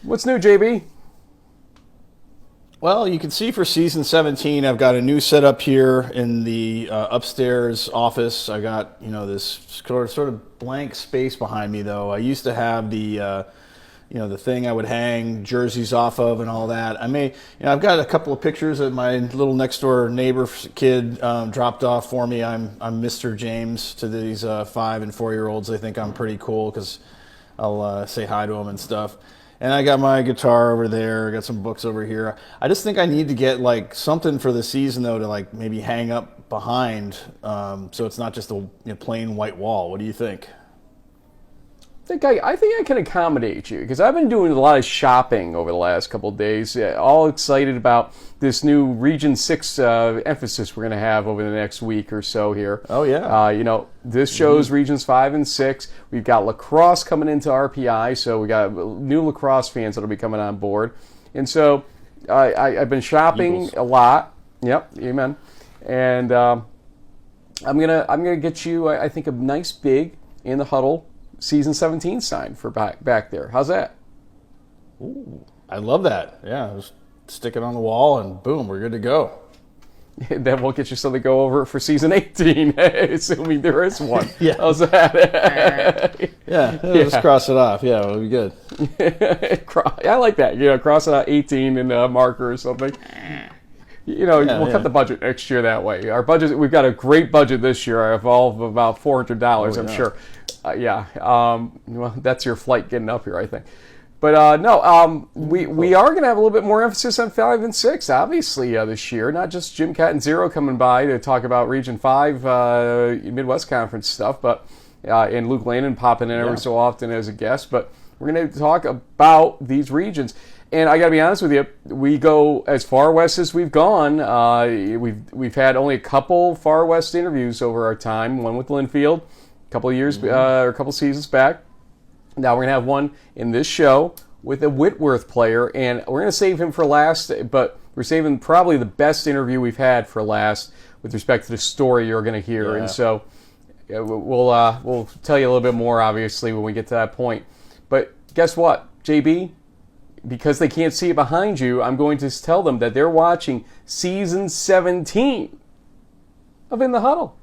What's new, JB? Well, you can see for season 17, I've got a new setup here in the upstairs office. I got this sort of blank space behind me, though. I used to have the thing I would hang jerseys off of and all that. I've got a couple of pictures that my little next door neighbor kid dropped off for me. I'm Mr. James to these 5 and 4-year-olds. They think I'm pretty cool because I'll say hi to them and stuff. And I got my guitar over there. I got some books over here. I just think I need to get like something for the season though to like maybe hang up behind, so it's not just a plain white wall. What do you think? I think I can accommodate you because I've been doing a lot of shopping over the last couple of days. All excited about this new Region 6 emphasis we're going to have over the next week or so here. Oh, yeah. This shows Regions 5 and 6. We've got lacrosse coming into RPI, so we got new lacrosse fans that'll be coming on board. And so I've been shopping Eagles. a lot. Yep, amen. And I'm gonna get you, I think, a nice big in the Huddle Season 17 sign for back there. How's that? Ooh, I love that. Yeah, just stick it on the wall and boom, we're good to go. Then we'll get you something to go over for Season 18, assuming there is one. Yeah. How's that? Just cross it off. Yeah, it'll be good. I like that. Cross it out 18 and a marker or something. We'll cut the budget next year that way. Our budget, we've got a great budget this year of about $400, I'm sure. Well, that's your flight getting up here, I think. But we are going to have a little bit more emphasis on 5 and 6, obviously, this year. Not just Jim Cat and Zero coming by to talk about Region 5 Midwest Conference stuff, but and Luke Landon popping in every so often as a guest. But we're going to talk about these regions. And I got to be honest with you, we go as far west as we've gone. We've had only a couple far west interviews over our time. One with Linfield, a couple of years or a couple seasons back. Now we're gonna have one in this show with a Whitworth player, and we're gonna save him for last. But we're saving probably the best interview we've had for last with respect to the story you're gonna hear. Yeah. And so we'll tell you a little bit more, obviously, when we get to that point. But guess what, JB? Because they can't see it behind you, I'm going to tell them that they're watching Season 17 of In the Huddle.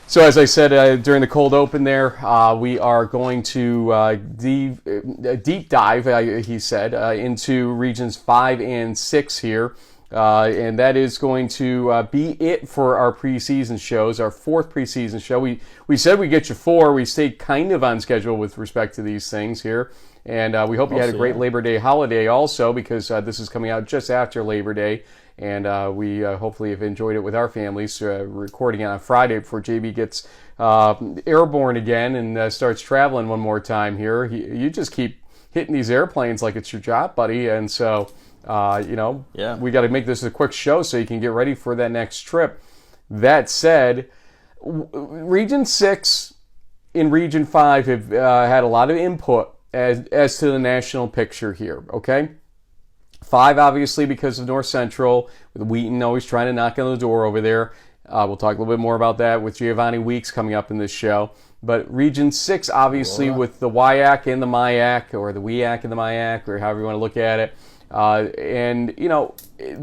So as I said during the cold open there, we are going to deep dive, he said, into Regions 5 and 6 here. And that is going to be it for our preseason shows, our 4th preseason show. We said we'd get you 4. We stayed kind of on schedule with respect to these things here. And we hope you had a great Labor Day holiday also, because this is coming out just after Labor Day. And we hopefully have enjoyed it with our families, recording on Friday before JB gets airborne again and starts traveling one more time here. You just keep hitting these airplanes like it's your job, buddy. And so, we got to make this a quick show so you can get ready for that next trip. That said, Region 6 and Region 5 have had a lot of input as to the national picture here, okay? 5, obviously, because of North Central, with Wheaton always trying to knock on the door over there. We'll talk a little bit more about that with Giovanni Weeks coming up in this show. But Region 6, obviously, with the WIAC and the MIAC, or the WIAC and the MIAC, or however you want to look at it.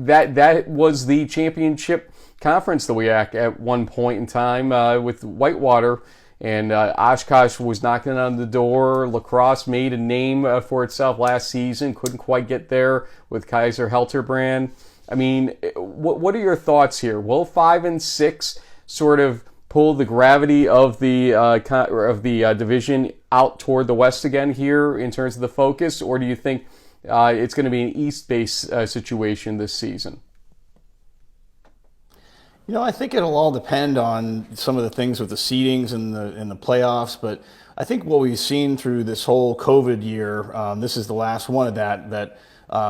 That was the championship conference, the WIAC, at one point in time with Whitewater. And Oshkosh was knocking on the door. Lacrosse made a name for itself last season. Couldn't quite get there with Kaiser Helterbrand. I mean, what are your thoughts here? Will 5 and 6 sort of pull the gravity of the division out toward the west again here in terms of the focus, or do you think it's going to be an East-based situation this season? I think it'll all depend on some of the things with the seedings and the playoffs, but I think what we've seen through this whole COVID year, this is the last one of that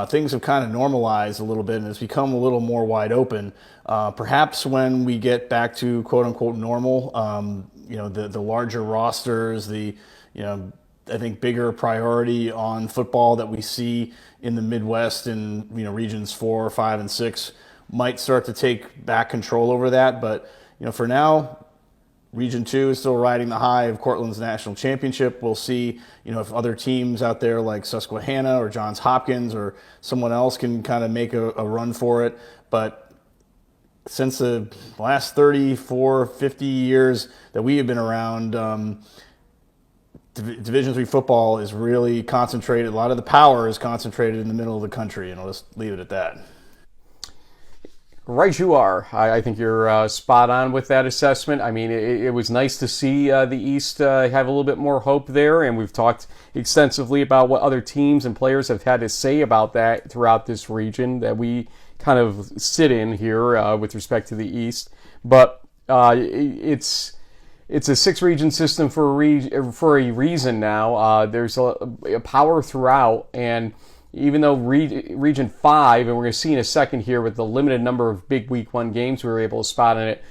things have kind of normalized a little bit and it's become a little more wide open. Perhaps when we get back to quote unquote normal, the larger rosters, I think bigger priority on football that we see in the Midwest and regions 4, 5, and 6 might start to take back control over that. But for now, Region 2 is still riding the high of Cortland's national championship. We'll see, if other teams out there like Susquehanna or Johns Hopkins or someone else can kind of make a run for it. But since the last 34, 50 years that we have been around, Division III football is really concentrated. A lot of the power is concentrated in the middle of the country, and I'll just leave it at that. Right, you are. I think you're spot on with that assessment. I mean, it was nice to see the East have a little bit more hope there, and we've talked extensively about what other teams and players have had to say about that throughout this region that we kind of sit in here with respect to the East. But it's a 6-region system for a reason now. There's a power throughout, and even though Region 5, and we're going to see in a second here with the limited number of big Week 1 games we were able to spot in it,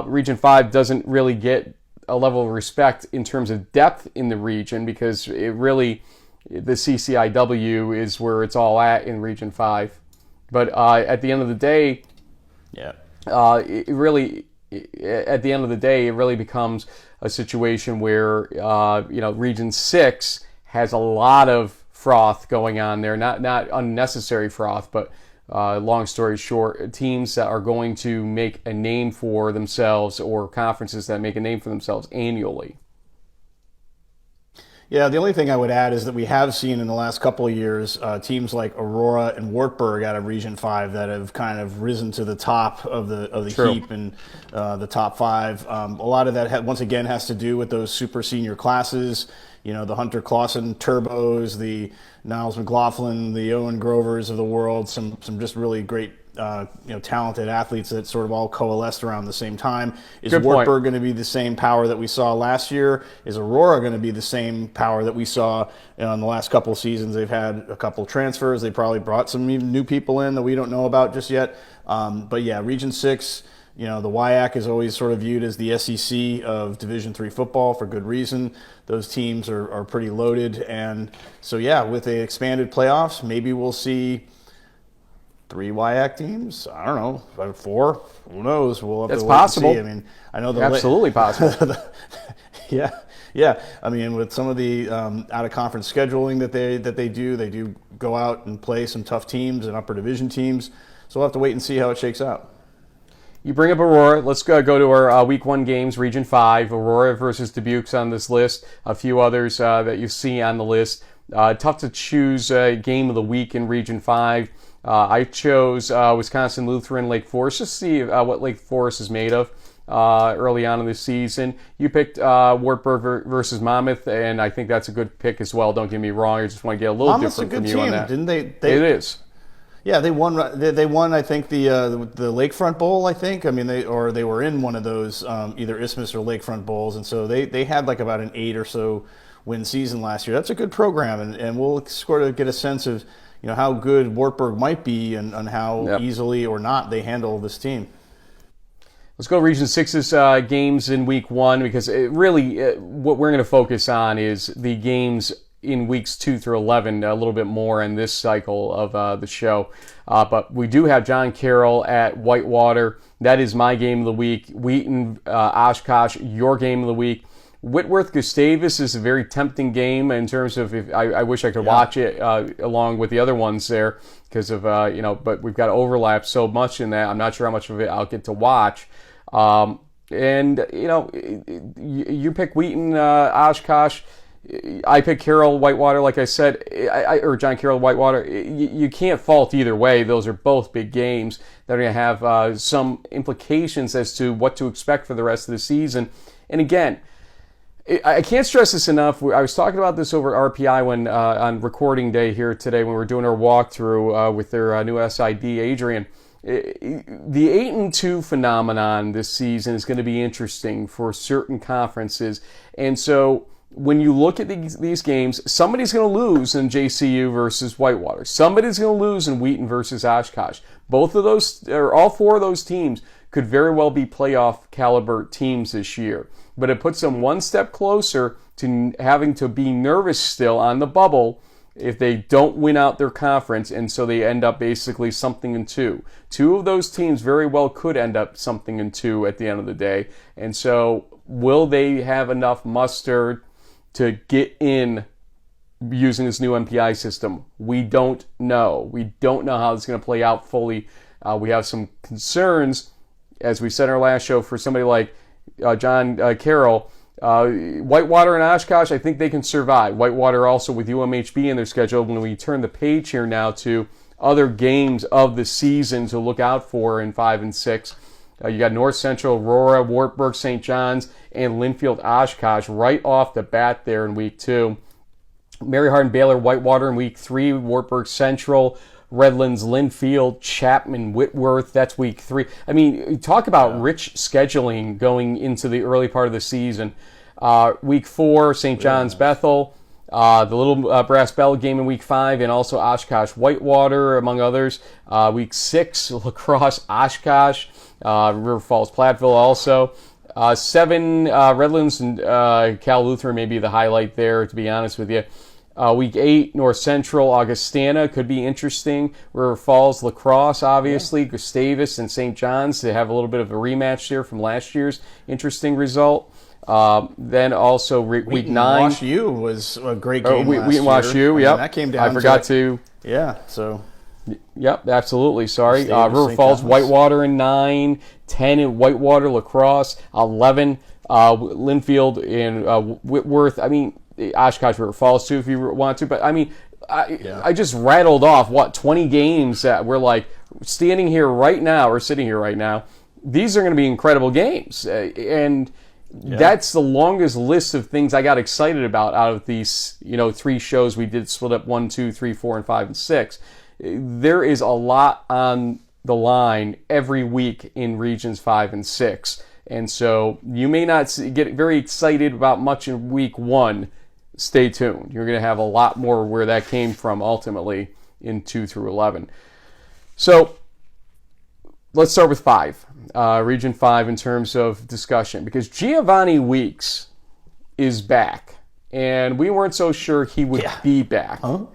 Region 5 doesn't really get a level of respect in terms of depth in the region because it really, the CCIW is where it's all at in Region 5. But at the end of the day, it really becomes a situation where Region 6 has a lot of froth going on there, not unnecessary froth, but long story short, teams that are going to make a name for themselves or conferences that make a name for themselves annually. Yeah, the only thing I would add is that we have seen in the last couple of years teams like Aurora and Wartburg out of Region 5 that have kind of risen to the top of the heap and the top 5. A lot of that, once again, has to do with those super senior classes. The Hunter Clausen Turbos, the Niles McLaughlin, the Owen Grovers of the world, some just really great, talented athletes that sort of all coalesced around the same time. Is Wartburg going to be the same power that we saw last year? Is Aurora going to be the same power that we saw in the last couple of seasons? They've had a couple transfers. They probably brought some even new people in that we don't know about just yet. But yeah, Region 6, the WIAC is always sort of viewed as the SEC of Division III football for good reason. Those teams are pretty loaded. And so, yeah, with the expanded playoffs, maybe we'll see 3 WIAC teams. I don't know, 4. Who knows? We'll have That's to wait possible. and see. I mean, I know absolutely possible. Yeah. I mean, with some of the out of conference scheduling that they do go out and play some tough teams and upper division teams. So we'll have to wait and see how it shakes out. You bring up Aurora. Let's go to our Week 1 games, Region 5. Aurora versus Dubuque's on this list. A few others that you see on the list. Tough to choose game of the week in Region 5. I chose Wisconsin Lutheran Lake Forest just to see what Lake Forest is made of early on in the season. You picked Wartburg versus Monmouth, and I think that's a good pick as well. Don't get me wrong. I just want to get a little different from you on that. Didn't they? It is. Yeah, they won. They won. I think the Lakefront Bowl. I think. I mean, they were in one of those either Isthmus or Lakefront Bowls, and so they had like about an 8 or so win season last year. That's a good program, and we'll sort of get a sense of how good Wartburg might be and how easily or not they handle this team. Let's go Region 6's games in Week 1 because it really what we're going to focus on is the games in weeks 2 through 11 a little bit more in this cycle of the show. But we do have John Carroll at Whitewater. That is my game of the week. Wheaton, Oshkosh, your game of the week. Whitworth Gustavus is a very tempting game in terms of if I wish I could watch it along with the other ones there because of but we've got overlap so much in that I'm not sure how much of it I'll get to watch. And you pick Wheaton, Oshkosh. I pick Carroll, Whitewater, like I said, or John Carroll, Whitewater. You can't fault either way. Those are both big games that are going to have some implications as to what to expect for the rest of the season. And again, I can't stress this enough. I was talking about this over at RPI when on recording day here today when we were doing our walkthrough with their new SID, Adrian. The 8-2 phenomenon this season is going to be interesting for certain conferences. And so when you look at these games, somebody's going to lose in JCU versus Whitewater. Somebody's going to lose in Wheaton versus Oshkosh. Both of those, or all four of those teams, could very well be playoff caliber teams this year. But it puts them one step closer to having to be nervous still on the bubble if they don't win out their conference, and so they end up basically something in two. Two of those teams very well could end up something in two at the end of the day. And so will they have enough muster to get in using this new MPI system? We don't know. We don't know how it's going to play out fully. We have some concerns, as we said in our last show, for somebody like John Carroll. Whitewater and Oshkosh, I think they can survive. Whitewater also with UMHB in their schedule. When we turn the page here now to other games of the season to look out for in 5 and 6, you got North Central, Aurora, Wartburg, St. John's, and Linfield, Oshkosh right off the bat there in week 2. Mary Hardin, Baylor, Whitewater in week 3, Wartburg Central, Redlands, Linfield, Chapman, Whitworth. That's week 3. I mean, talk about rich scheduling going into the early part of the season. Week 4, St. John's, Bethel. The little brass bell game in week 5, and also Oshkosh, Whitewater, among others. Week 6, La Crosse, Oshkosh, River Falls, Platteville also. 7, Redlands and Cal Lutheran may be the highlight there, to be honest with you. Week 8, North Central, Augustana could be interesting. River Falls, La Crosse, obviously. Gustavus and St. John's to have a little bit of a rematch there from last year's interesting result. Then also week 9. Wash U was a great game last Wheaton Wash U, year. yep. That came down I forgot to. Yeah, so. Yep, absolutely. Sorry. Gustavus, River St. Falls, Thomas. Whitewater in 9. 10 in Whitewater, La Crosse. 11, Linfield and Whitworth. I mean, Oshkosh, River Falls too if you want to. But I mean, I just rattled off, 20 games that we're like standing here right now or sitting here right now. These are going to be incredible games. And that's the longest list of things I got excited about out of these, 3 shows we did split up 1, 2, 3, 4, and 5 and 6. There is a lot on the line every week in Regions 5 and 6. And so you may not get very excited about much in week 1. Stay tuned. You're going to have a lot more where that came from ultimately in 2 through 11. So let's start with 5, Region 5 in terms of discussion, because Giovanni Weeks is back, and we weren't so sure he would be back. Huh?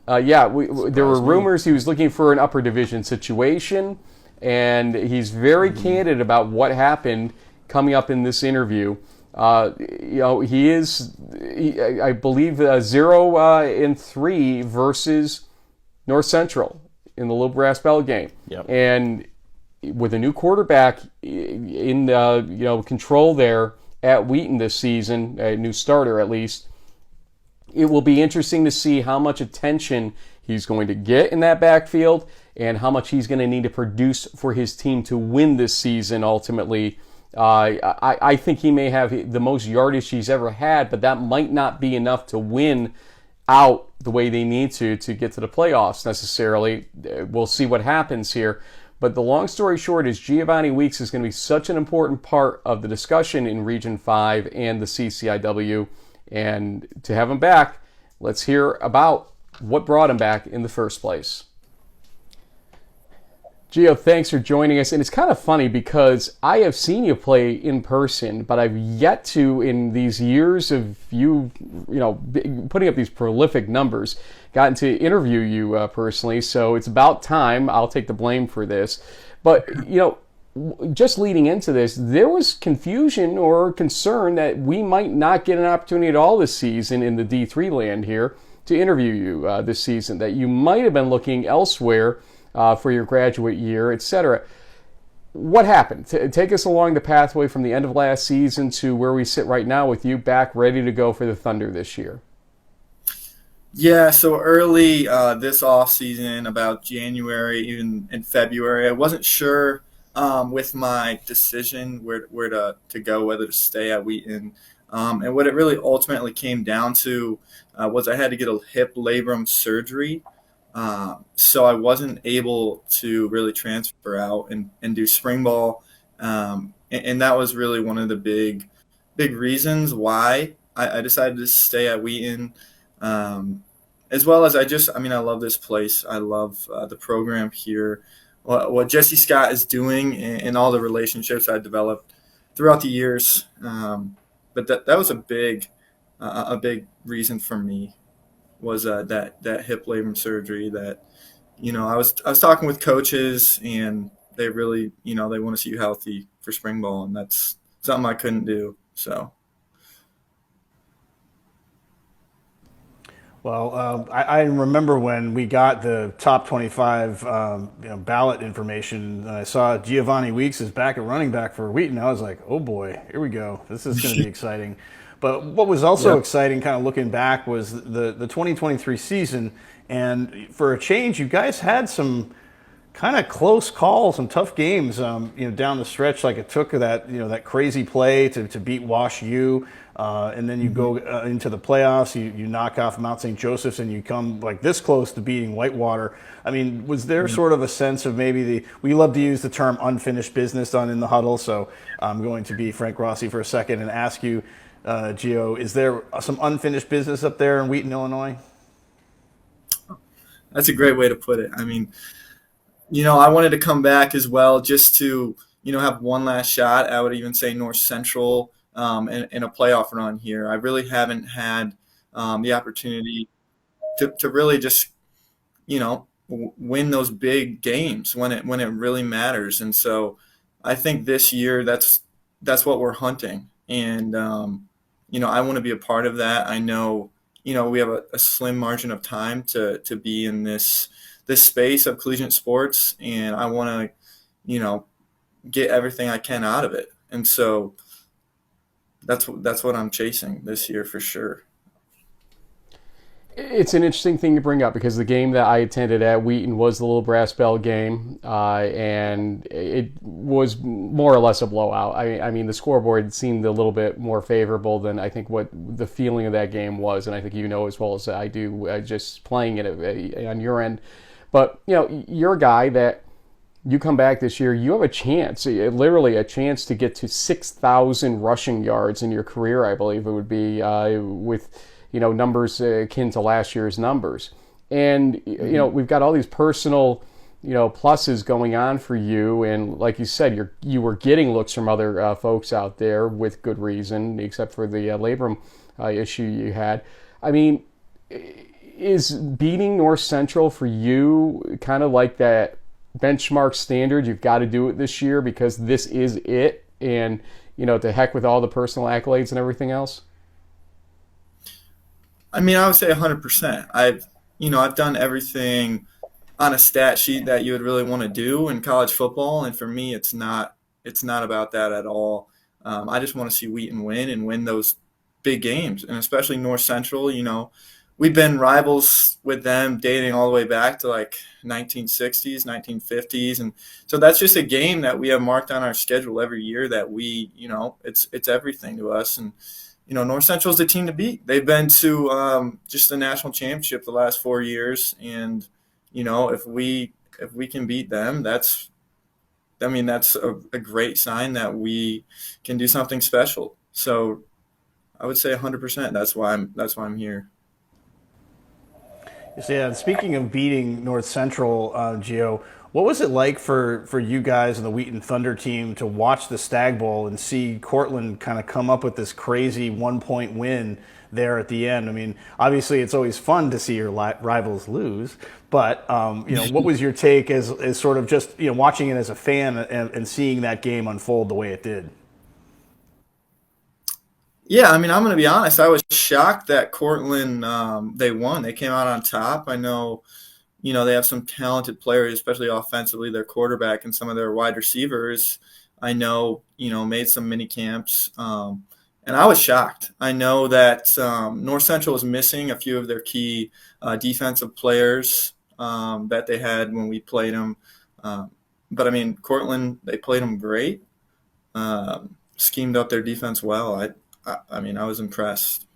There were rumors he was looking for an upper division situation, and he's very candid about what happened coming up in this interview. He is, I believe, 0-3 versus North Central in the little brass bell game. Yep. And with a new quarterback in control there at Wheaton this season, a new starter at least, it will be interesting to see how much attention he's going to get in that backfield and how much he's going to need to produce for his team to win this season ultimately. I think he may have the most yardage he's ever had, but that might not be enough to win out the way they need to get to the playoffs necessarily. We'll see what happens here. But the long story short is Giovanni Weeks is going to be such an important part of the discussion in Region 5 and the CCIW. And to have him back, let's hear about what brought him back in the first place. Gio, thanks for joining us. And it's kind of funny because I have seen you play in person, but I've yet to, in these years of you putting up these prolific numbers, gotten to interview you personally. So it's about time. I'll take the blame for this. But, just leading into this, there was confusion or concern that we might not get an opportunity at all this season in the D3 land here to interview you this season, that you might have been looking elsewhere for your graduate year, etc. What happened? Take us along the pathway from the end of last season to where we sit right now with you back ready to go for the Thunder this year. Yeah, so early this off season, about January, even in February, I wasn't sure with my decision where to go, whether to stay at Wheaton. And what it really ultimately came down to was I had to get a hip labrum surgery. So I wasn't able to really transfer out and do spring ball. And that was really one of the big reasons why I decided to stay at Wheaton. Um, as well as I love this place. I love the program here. What Jesse Scott is doing and all the relationships I developed throughout the years. But that was a big reason for me was that hip labrum surgery. That I was talking with coaches and they really they want to see you healthy for spring ball, and that's something I couldn't do. So. Well, I remember when we got the top 25 ballot information, and I saw Giovanni Weeks is back at running back for Wheaton. I was like, oh boy, here we go. This is going to be exciting. But what was also Yep. exciting, kind of looking back, was the 2023 season. And for a change, you guys had some kind of close calls, some tough games, down the stretch. Like it took that crazy play to beat Wash U, and then you go into the playoffs. You knock off Mount St. Joseph's, and you come like this close to beating Whitewater. I mean, was there sort of a sense of maybe we love to use the term unfinished business on in the huddle? So I'm going to be Frank Rossi for a second and ask you, Gio, is there some unfinished business up there in Wheaton, Illinois? That's a great way to put it. I mean, I wanted to come back as well just to, have one last shot. I would even say North Central in a playoff run here. I really haven't had the opportunity to really just, win those big games when it really matters. And so I think this year that's what we're hunting. And, I want to be a part of that. I know, we have a slim margin of time to be in this space of collegiate sports, and I want to, get everything I can out of it. And so that's what I'm chasing this year for sure. It's an interesting thing to bring up because the game that I attended at Wheaton was the Little Brass Bell game, and it was more or less a blowout. I mean, the scoreboard seemed a little bit more favorable than I think what the feeling of that game was, and I think you know as well as I do, just playing it on your end. But you're a guy that you come back this year, you have a chance, literally a chance to get to 6,000 rushing yards in your career. I believe it would be with numbers akin to last year's numbers. And, we've got all these personal, pluses going on for you. And like you said, you were getting looks from other folks out there with good reason, except for the labrum issue you had. I mean, is beating North Central for you kind of like that benchmark standard? You've got to do it this year because this is it. And, to heck with all the personal accolades and everything else. I mean, I would say 100%. I've done everything on a stat sheet that you would really want to do in college football, and for me, it's not about that at all. I just want to see Wheaton win and win those big games, and especially North Central. We've been rivals with them dating all the way back to like 1960s, 1950s, and so that's just a game that we have marked on our schedule every year. That it's everything to us, and North Central is the team to beat. They've been to just the national championship the last 4 years, and if we can beat them, that's a great sign that we can do something special. So I would say 100%. That's why I'm here. So, yeah, speaking of beating North Central, Gio, what was it like for you guys and the Wheaton Thunder team to watch the Stag Bowl and see Cortland kind of come up with this crazy 1-point win there at the end? I mean, obviously it's always fun to see your rivals lose, but what was your take as sort of just watching it as a fan and seeing that game unfold the way it did? Yeah, I mean, I'm going to be honest. I was shocked that Cortland they won. They came out on top. I know, they have some talented players, especially offensively. Their quarterback and some of their wide receivers, I know, made some mini camps, and I was shocked. I know that North Central was missing a few of their key defensive players that they had when we played them. But I mean, Cortland, they played them great. Schemed up their defense well. I mean, I was impressed.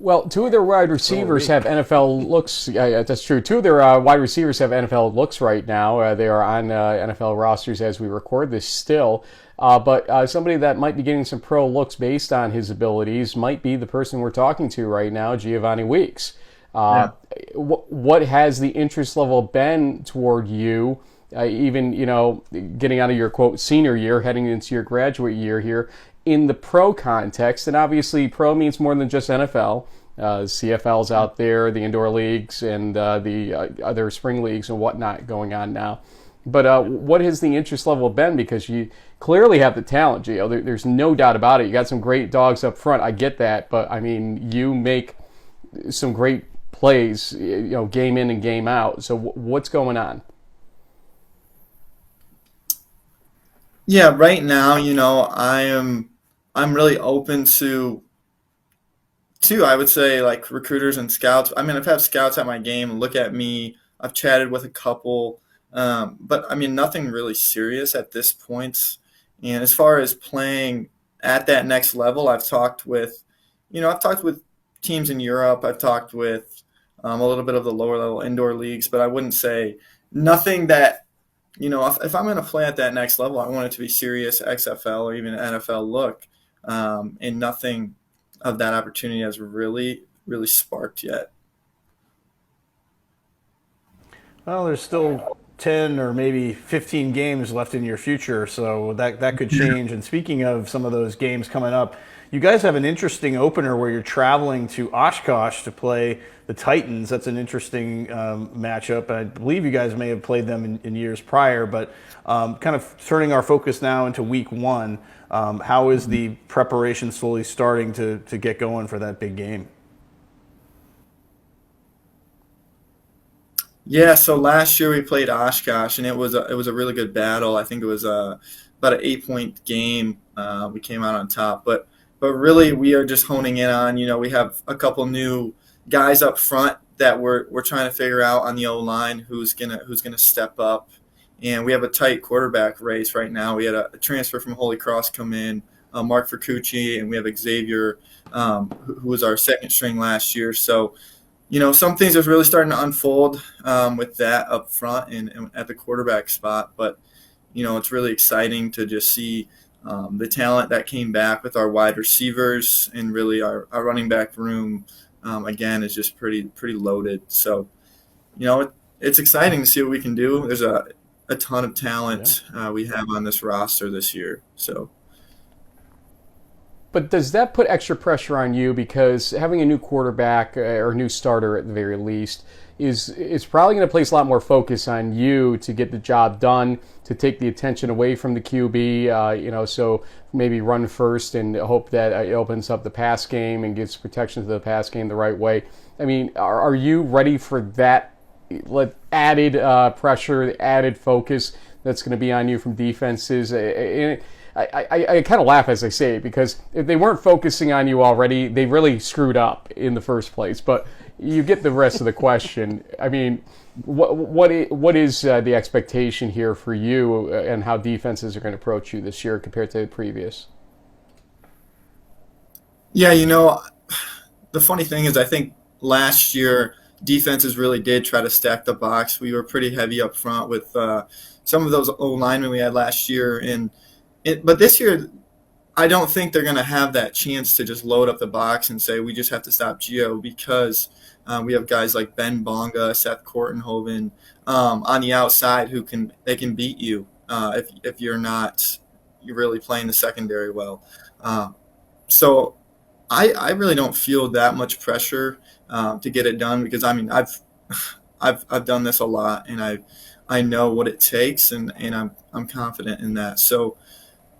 Well, two of their wide receivers have NFL looks. That's true. Two of their wide receivers have NFL looks right now. They are on NFL rosters as we record this still. But somebody that might be getting some pro looks based on his abilities might be the person we're talking to right now, Giovanni Weeks. What has the interest level been toward you, even, getting out of your, quote, senior year, heading into your graduate year here, in the pro context? And obviously pro means more than just NFL. CFL's out there, the indoor leagues, and the other spring leagues and whatnot going on now. But what has the interest level been? Because you clearly have the talent, Gio. There's no doubt about it. You got some great dogs up front. I get that. But, I mean, you make some great plays, game in and game out. So what's going on? Yeah, right now, I'm really open to I would say, like, recruiters and scouts. I mean, I've had scouts at my game look at me. I've chatted with a couple, but I mean, nothing really serious at this point. And as far as playing at that next level, I've talked with teams in Europe. I've talked with a little bit of the lower level indoor leagues, but I wouldn't say nothing that, if I'm going to play at that next level, I want it to be serious XFL or even NFL look, and nothing of that opportunity has really, really sparked yet. Well, there's still 10 or maybe 15 games left in your future, so that could change. And speaking of some of those games coming up, you guys have an interesting opener where you're traveling to Oshkosh to play the Titans. That's an interesting matchup. I believe you guys may have played them in years prior, but kind of turning our focus now into week one, how is the preparation slowly starting to get going for that big game? Yeah, so last year we played Oshkosh, and it was a really good battle. I think it was about an 8-point game. We came out on top, but really we are just honing in on, we have a couple new guys up front that we're trying to figure out on the O-line who's gonna step up, and we have a tight quarterback race right now. We had a transfer from Holy Cross come in, Mark Fercucci, and we have Xavier, who was our second string last year. So, some things are really starting to unfold with that up front and at the quarterback spot. But, it's really exciting to just see the talent that came back with our wide receivers, and really our running back room, again, is just pretty loaded. So, it's exciting to see what we can do. There's a ton of talent we have on this roster this year. So. But does that put extra pressure on you, because having a new quarterback or new starter at the very least is probably going to place a lot more focus on you to get the job done, to take the attention away from the QB, so maybe run first and hope that it opens up the pass game and gives protection to the pass game the right way. I mean, are you ready for that added pressure, added focus that's going to be on you from defenses? I kind of laugh as I say it, because if they weren't focusing on you already, they really screwed up in the first place. But you get the rest of the question. I mean, what is the expectation here for you, and how defenses are going to approach you this year compared to the previous? Yeah, the funny thing is, I think last year defenses really did try to stack the box. We were pretty heavy up front with some of those O-linemen we had last year, but this year, I don't think they're going to have that chance to just load up the box and say we just have to stop Gio, because we have guys like Ben Bonga, Seth Kortenhoven on the outside who can beat you if you're really playing the secondary well. So I really don't feel that much pressure to get it done, because I mean I've done this a lot, and I know what it takes, and I'm confident in that. So.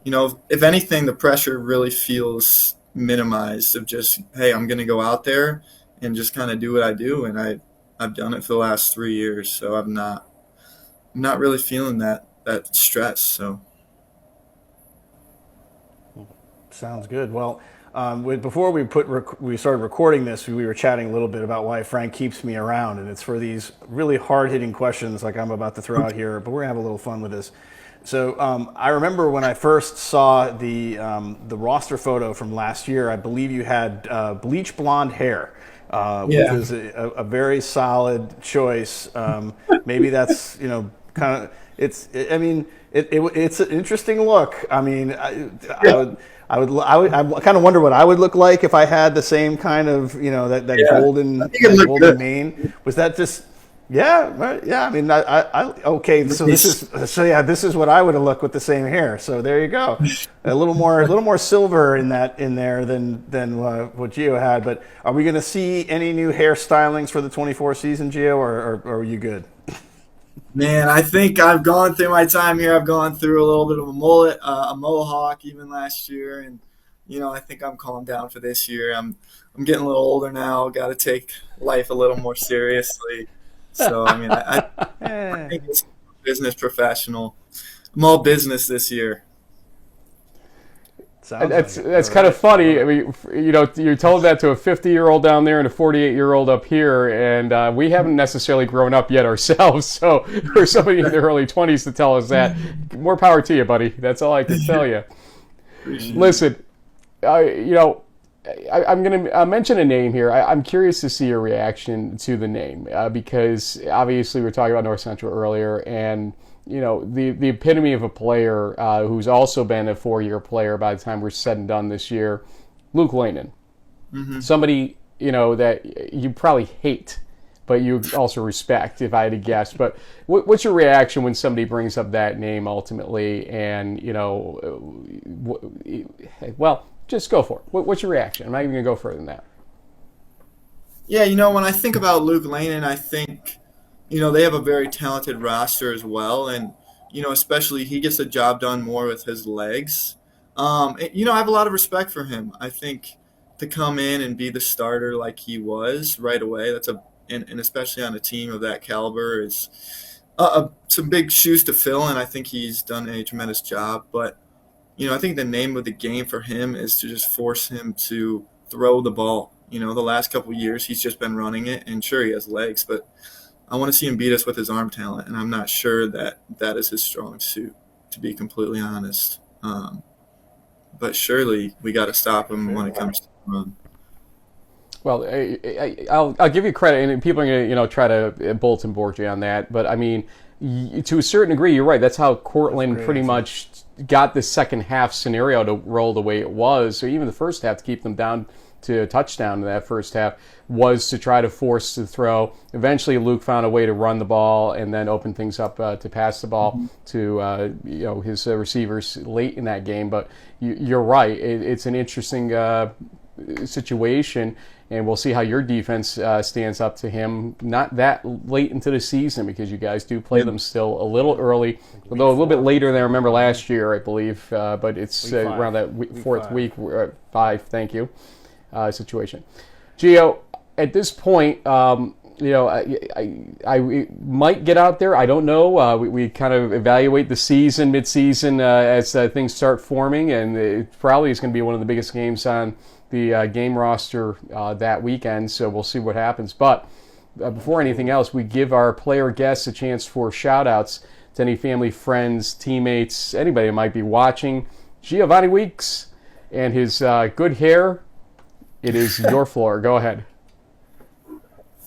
If anything, the pressure really feels minimized of just, hey, I'm going to go out there and just kind of do what I do. And I've done it for the last 3 years. So I'm not really feeling that stress. So. Sounds good. Well, before we started recording this, we were chatting a little bit about why Frank keeps me around. And it's for these really hard-hitting questions like I'm about to throw out here. But we're going to have a little fun with this. So I remember when I first saw the roster photo from last year. I believe you had bleach blonde hair, which Yeah. was a very solid choice. Maybe that's kind of it's an interesting look. I mean, I kind of wonder what I would look like if I had the same kind of that Yeah. golden I think it looked golden good. mane. Was that just? Yeah, right, yeah. I mean, okay. So this is what I would have looked with the same hair. So there you go. A little more silver in there than what Gio had. But are we going to see any new hairstylings for the 24 season, Gio, or are you good? Man, I think I've gone through my time here. I've gone through a little bit of a mullet, a mohawk even last year, and I think I'm calmed down for this year. I'm getting a little older now. Got to take life a little more seriously. So I mean, I think it's business professional. I'm all business this year. That's kind of funny. I mean, you told that to a 50-year-old down there and a 48-year-old up here, and we haven't necessarily grown up yet ourselves. So for somebody in their early 20s to tell us that, more power to you, buddy. That's all I can tell you. Listen, I'm going to mention a name here. I'm curious to see your reaction to the name because obviously we were talking about North Central earlier, and the epitome of a player who's also been a 4-year player by the time we're said and done this year, Luke Lanen. Mm-hmm. Somebody that you probably hate, but you also respect, if I had to guess. But what's your reaction when somebody brings up that name ultimately? And well, just go for it. What's your reaction? I'm not even going to go further than that. Yeah, when I think about Luke Lanen, I think they have a very talented roster as well, and especially he gets the job done more with his legs. I have a lot of respect for him. I think to come in and be the starter like he was right away, and especially on a team of that caliber is some big shoes to fill, and I think he's done a tremendous job. But I think the name of the game for him is to just force him to throw the ball. The last couple of years he's just been running it, and sure he has legs, but I want to see him beat us with his arm talent, and I'm not sure that is his strong suit, to be completely honest. But surely we got to stop him when it comes to the run. Well, I'll give you credit, and people are going to try to bulletin board you on that. But I mean, to a certain degree, you're right. That's how Cortland pretty much got the second half scenario to roll the way it was. So even the first half, to keep them down to a touchdown in that first half, was to try to force the throw. Eventually, Luke found a way to run the ball and then open things up to pass the ball to his receivers late in that game. But you're right; it's an interesting situation, and we'll see how your defense stands up to him. Not that late into the season, because you guys do play them still a little early, although a little bit later than I remember last year, I believe. But it's around that fourth week, 5. Thank you. Situation. Gio, at this point, I might get out there. I don't know. We kind of evaluate the season, mid-season, as things start forming, and it probably is going to be one of the biggest games on the game roster that weekend, so we'll see what happens. But before anything else, we give our player guests a chance for shout-outs to any family, friends, teammates, anybody that might be watching. Giovanni Weeks and his good hair. It is your floor. Go ahead.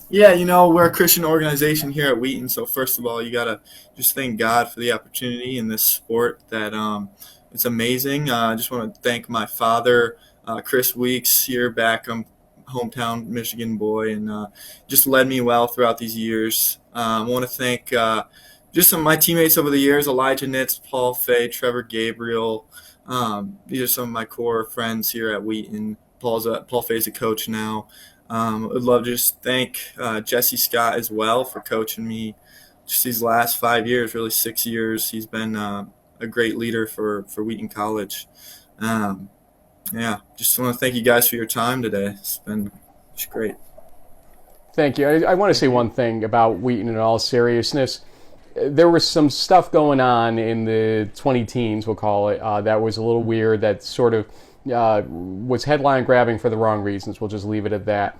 Yeah, we're a Christian organization here at Wheaton, so first of all, you got to just thank God for the opportunity in this sport that it's amazing. I just want to thank my father, Chris Weeks, here back. I'm hometown Michigan boy, and just led me well throughout these years. I want to thank just some of my teammates over the years, Elijah Nitz, Paul Fay, Trevor Gabriel. These are some of my core friends here at Wheaton. Paul Fay's a coach now. I'd love to just thank Jesse Scott as well for coaching me just these last 5 years, really 6 years. He's been a great leader for Wheaton College. Just want to thank you guys for your time today. It's been just great. Thank you. I want to say one thing about Wheaton in all seriousness. There was some stuff going on in the 20-teens, we'll call it, that was a little weird, that sort of was headline grabbing for the wrong reasons. We'll just leave it at that.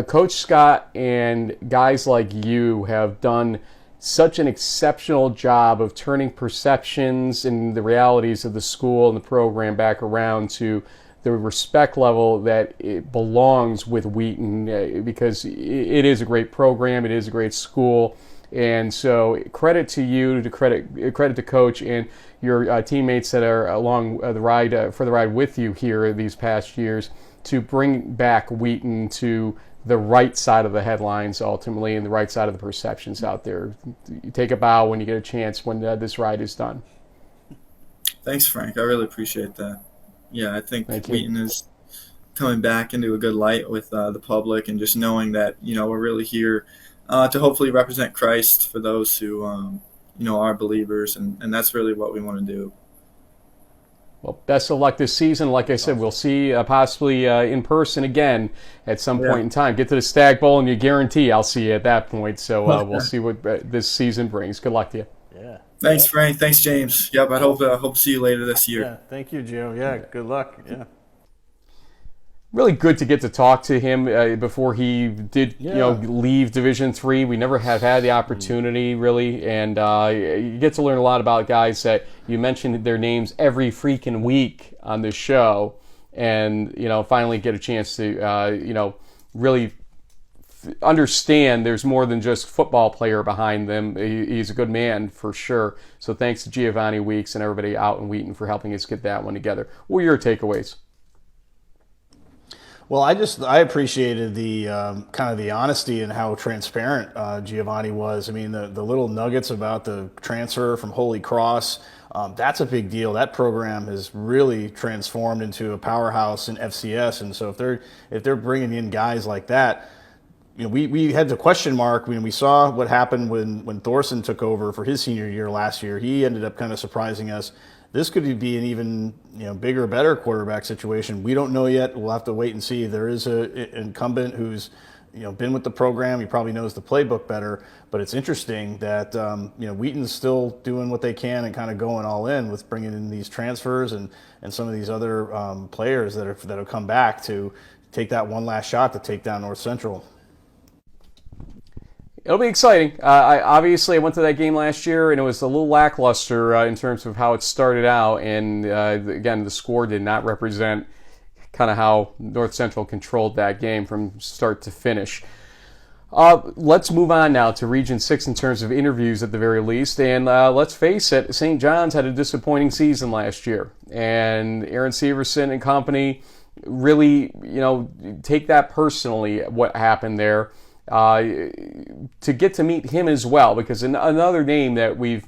Coach Scott and guys like you have done such an exceptional job of turning perceptions and the realities of the school and the program back around to the respect level that it belongs with Wheaton, because it is a great program, it is a great school, and so credit to you, to credit to Coach and your teammates that are along the ride for the ride with you here these past years to bring back Wheaton to the right side of the headlines ultimately and the right side of the perceptions out there. You take a bow when you get a chance when this ride is done. Thanks, Frank. I really appreciate that. Yeah, I think Thank you. Wheaton is coming back into a good light with the public, and just knowing that, we're really here to hopefully represent Christ for those who, are believers, and that's really what we want to do. Well, best of luck this season. Like I said, we'll see possibly in person again at some point in time. Get to the Stag Bowl, and you guarantee I'll see you at that point. So we'll see what this season brings. Good luck to you. Yeah. Thanks, Frank. Thanks, James. Yep, I hope to see you later this year. Yeah. Thank you, Joe. Yeah. Good luck. Yeah. Really good to get to talk to him before he did, leave Division III. We never have had the opportunity, really, and you get to learn a lot about guys that you mentioned their names every freaking week on this show, and finally get a chance to, really understand there's more than just football player behind them. He's a good man for sure. So thanks to Giovanni Weeks and everybody out in Wheaton for helping us get that one together. What were your takeaways? Well, I appreciated the kind of the honesty and how transparent Giovanni was. I mean, the little nuggets about the transfer from Holy Cross, that's a big deal. That program has really transformed into a powerhouse in FCS, and so if they're bringing in guys like that, we had the question mark when we saw what happened when Thorson took over for his senior year last year. He ended up kind of surprising us. This could be an even bigger, better quarterback situation. We don't know yet. We'll have to wait and see. There is an incumbent who's been with the program. He probably knows the playbook better. But it's interesting that Wheaton's still doing what they can and kind of going all in with bringing in these transfers and some of these other players that have come back to take that one last shot to take down North Central. It'll be exciting. I went to that game last year, and it was a little lackluster in terms of how it started out. And again, the score did not represent kind of how North Central controlled that game from start to finish. Let's move on now to Region 6 in terms of interviews at the very least. And let's face it, St. John's had a disappointing season last year. And Aaron Syverson and company really, take that personally, what happened there. To get to meet him as well, because another name that we've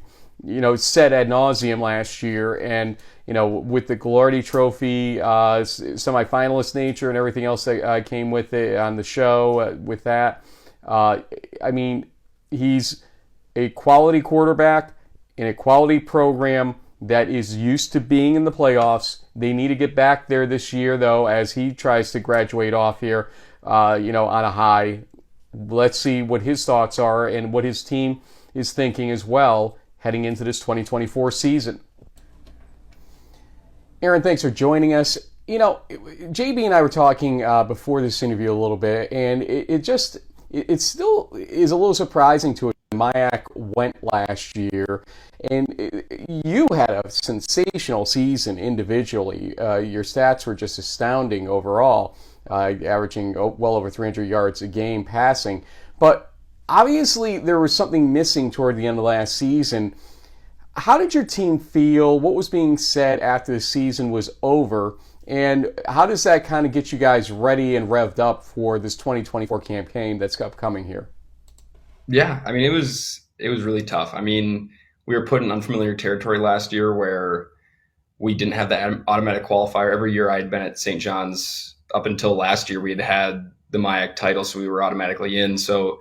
said ad nauseum last year, and with the Gagliardi Trophy semifinalist nature and everything else that came with it on the show, with that, he's a quality quarterback in a quality program that is used to being in the playoffs. They need to get back there this year, though, as he tries to graduate off here, on a high. Let's see what his thoughts are and what his team is thinking as well heading into this 2024 season. Aaron, thanks for joining us. JB and I were talking before this interview a little bit, and it still is a little surprising to us. Mayak went last year, and you had a sensational season individually. Your stats were just astounding overall. Averaging well over 300 yards a game passing. But obviously there was something missing toward the end of last season. How did your team feel? What was being said after the season was over? And how does that kind of get you guys ready and revved up for this 2024 campaign that's upcoming here? Yeah, it was really tough. We were put in unfamiliar territory last year where we didn't have that automatic qualifier. Every year I had been at St. John's up until last year, we had the Mayak title, so we were automatically in. So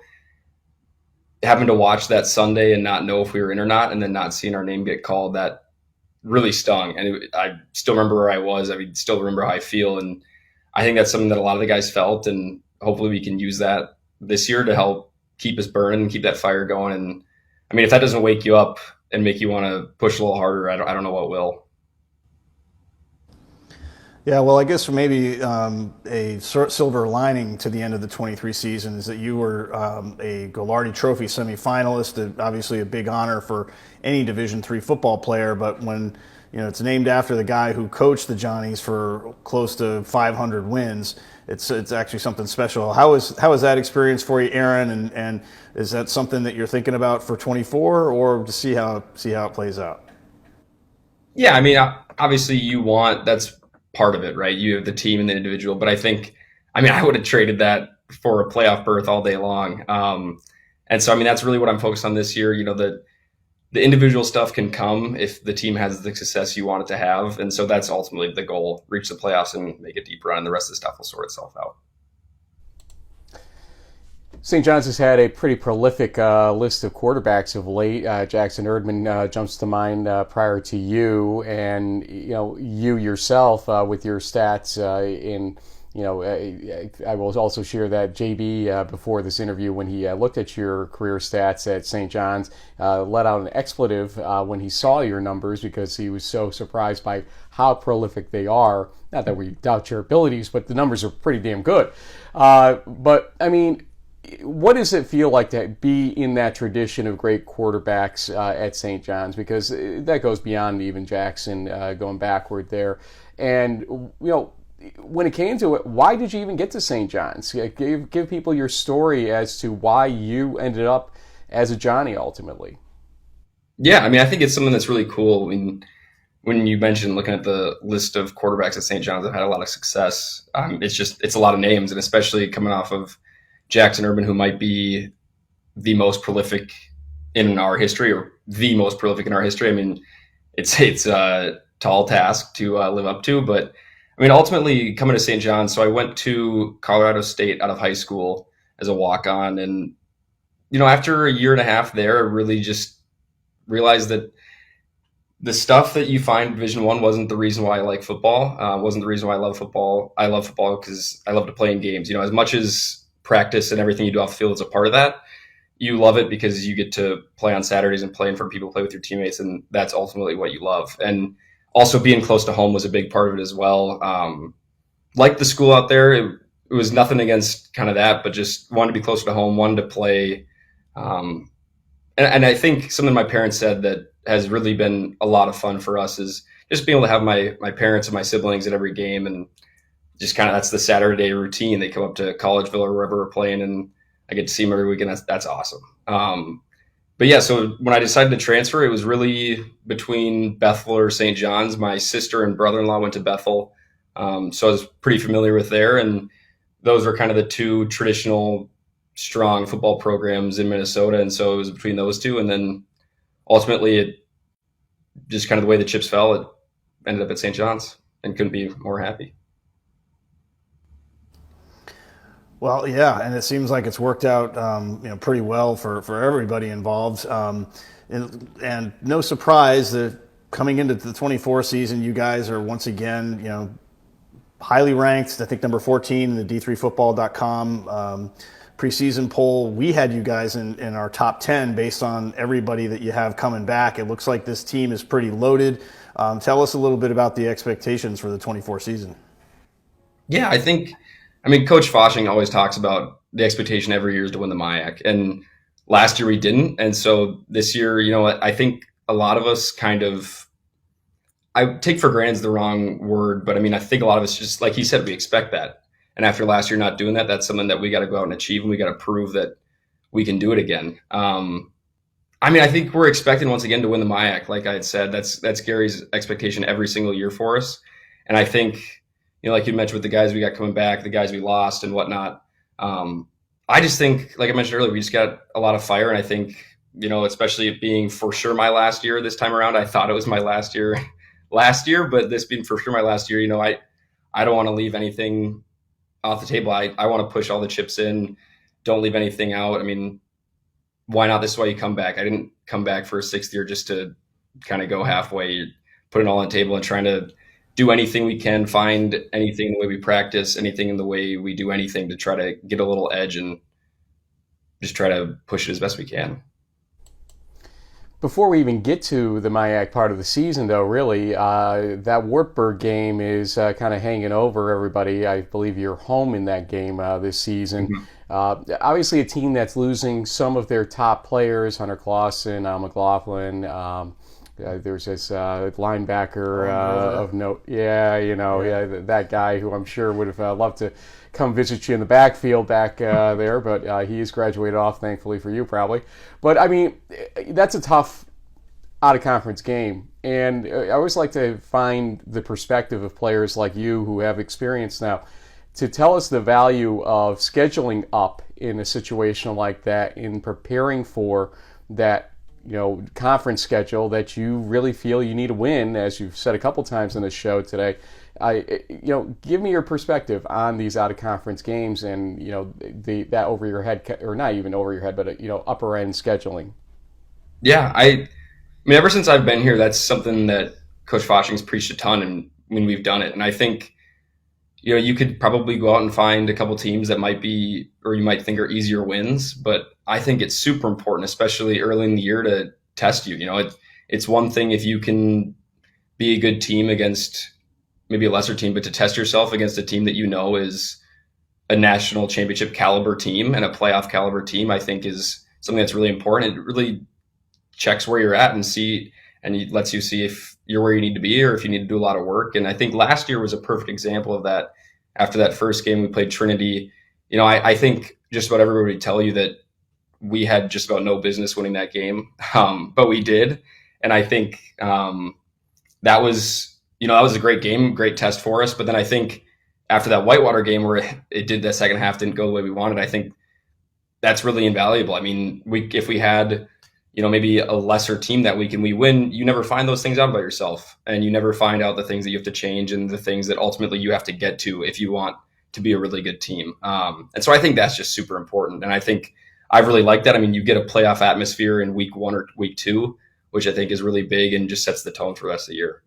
having to watch that Sunday and not know if we were in or not, and then not seeing our name get called, that really stung. And I still remember where I was. Still remember how I feel. And I think that's something that a lot of the guys felt, and hopefully we can use that this year to help keep us burning and keep that fire going. And if that doesn't wake you up and make you want to push a little harder, I don't know what will. Yeah, well, I guess maybe a silver lining to the end of the 23 season is that you were a Golardi Trophy semifinalist. Obviously, a big honor for any Division III football player. But when it's named after the guy who coached the Johnnies for close to 500 wins, it's actually something special. How is that experience for you, Aaron? And is that something that you're thinking about for 24, or to see how it plays out? Yeah, I mean, obviously that's part of it, right? You have the team and the individual, but I would have traded that for a playoff berth all day long. And so, I mean, that's really what I'm focused on this year. The individual stuff can come if the team has the success you want it to have. And so that's ultimately the goal, reach the playoffs and make a deep run, and the rest of the stuff will sort itself out. St. John's has had a pretty prolific list of quarterbacks of late. Jackson Erdman jumps to mind prior to you, and you yourself with your stats I will also share that JB before this interview, when he looked at your career stats at St. John's, let out an expletive when he saw your numbers, because he was so surprised by how prolific they are. Not that we doubt your abilities, but the numbers are pretty damn good. But I mean, what does it feel like to be in that tradition of great quarterbacks at St. John's? Because that goes beyond even Jackson, going backward there. And, when it came to it, why did you even get to St. John's? Give people your story as to why you ended up as a Johnny ultimately. Yeah, I mean, I think it's something that's really cool. I mean, when you mentioned looking at the list of quarterbacks at St. John's that had a lot of success, it's a lot of names, and especially coming off of Jackson Erdman, who might be the most prolific in our history, or the most prolific in our history. I mean, it's a tall task to live up to, but I mean, ultimately coming to St. John's. So I went to Colorado State out of high school as a walk-on, and after a year and a half there, I really just realized that the stuff that you find in Division I wasn't the reason why I like football. Wasn't the reason why I love football. I love football because I love to play in games. As much as practice and everything you do off the field is a part of that, you love it because you get to play on Saturdays and play in front of people, play with your teammates, and that's ultimately what you love. And also being close to home was a big part of it as well. Like the school out there, it was nothing against kind of that, but just wanted to be closer to home, wanted to play. And I think something my parents said that has really been a lot of fun for us is just being able to have my parents and my siblings at every game, and just kind of that's the Saturday routine. They come up to Collegeville or wherever we're playing, and I get to see them every weekend. That's awesome. But yeah, so when I decided to transfer, it was really between Bethel or St. John's. My sister and brother-in-law went to Bethel, so I was pretty familiar with there, and those were kind of the two traditional strong football programs in Minnesota, and so it was between those two. And then ultimately, it just kind of the way the chips fell, it ended up at St. John's, and couldn't be more happy. Well, yeah, and it seems like it's worked out, pretty well for everybody involved. And no surprise that coming into the 24 season, you guys are once again, highly ranked. I think number 14 in the D3Football.com preseason poll. We had you guys in our top 10 based on everybody that you have coming back. It looks like this team is pretty loaded. Tell us a little bit about the expectations for the 24 season. Yeah, I mean, Coach Foshing always talks about the expectation every year is to win the MIAC. And last year we didn't. And so this year, I think a lot of us I take for granted is the wrong word, but I mean, I think a lot of us just, like he said, we expect that. And after last year not doing that, that's something that we got to go out and achieve, and we got to prove that we can do it again. I think we're expecting once again to win the MIAC. Like I had said, that's Gary's expectation every single year for us. And I think, like you mentioned with the guys we got coming back, the guys we lost and whatnot. I just think, like I mentioned earlier, we just got a lot of fire. And I think, especially it being for sure my last year this time around, I thought it was my last year, but this being for sure my last year, I don't want to leave anything off the table. I want to push all the chips in, don't leave anything out. I mean, why not? This is why you come back. I didn't come back for a sixth year just to kind of go halfway, put it all on the table and trying to do anything we can, find anything in the way we practice, anything in the way we do anything to try to get a little edge and just try to push it as best we can. Before we even get to the MIAC part of the season, though, really, that Wartburg game is kind of hanging over everybody. I believe you're home in that game this season. Obviously, a team that's losing some of their top players, Hunter Clausen, McLaughlin. There's this linebacker of note. Yeah, that guy who I'm sure would have loved to come visit you in the backfield back there, but he's graduated off, thankfully for you, probably. But, I mean, that's a tough out-of-conference game. And I always like to find the perspective of players like you who have experience now to tell us the value of scheduling up in a situation like that, in preparing for that conference schedule that you really feel you need to win, as you've said a couple times in this show today. Give me your perspective on these out-of-conference games and that over your head, or not even over your head, but upper end scheduling. Yeah, I mean, ever since I've been here, that's something that Coach Foshing's preached a ton, and when we've done it, and I think you could probably go out and find a couple teams that might be, or you might think are easier wins, but I think it's super important, especially early in the year, to test you. It's one thing if you can be a good team against maybe a lesser team, but to test yourself against a team that is a national championship caliber team and a playoff caliber team, I think is something that's really important. It really checks where you're at and it lets you see if you're where you need to be or if you need to do a lot of work. And I think last year was a perfect example of that. After that first game we played Trinity, I think just about everybody would tell you that we had just about no business winning that game, but we did. And I think that was a great game, great test for us. But then I think after that Whitewater game where it did, the second half didn't go the way we wanted, I think that's really invaluable. I mean, if we had maybe a lesser team that week and we win, you never find those things out about yourself, and you never find out the things that you have to change and the things that ultimately you have to get to if you want to be a really good team. And so I think that's just super important. And I think I've really liked that. I mean, you get a playoff atmosphere in week 1 or week 2, which I think is really big and just sets the tone for the rest of the year.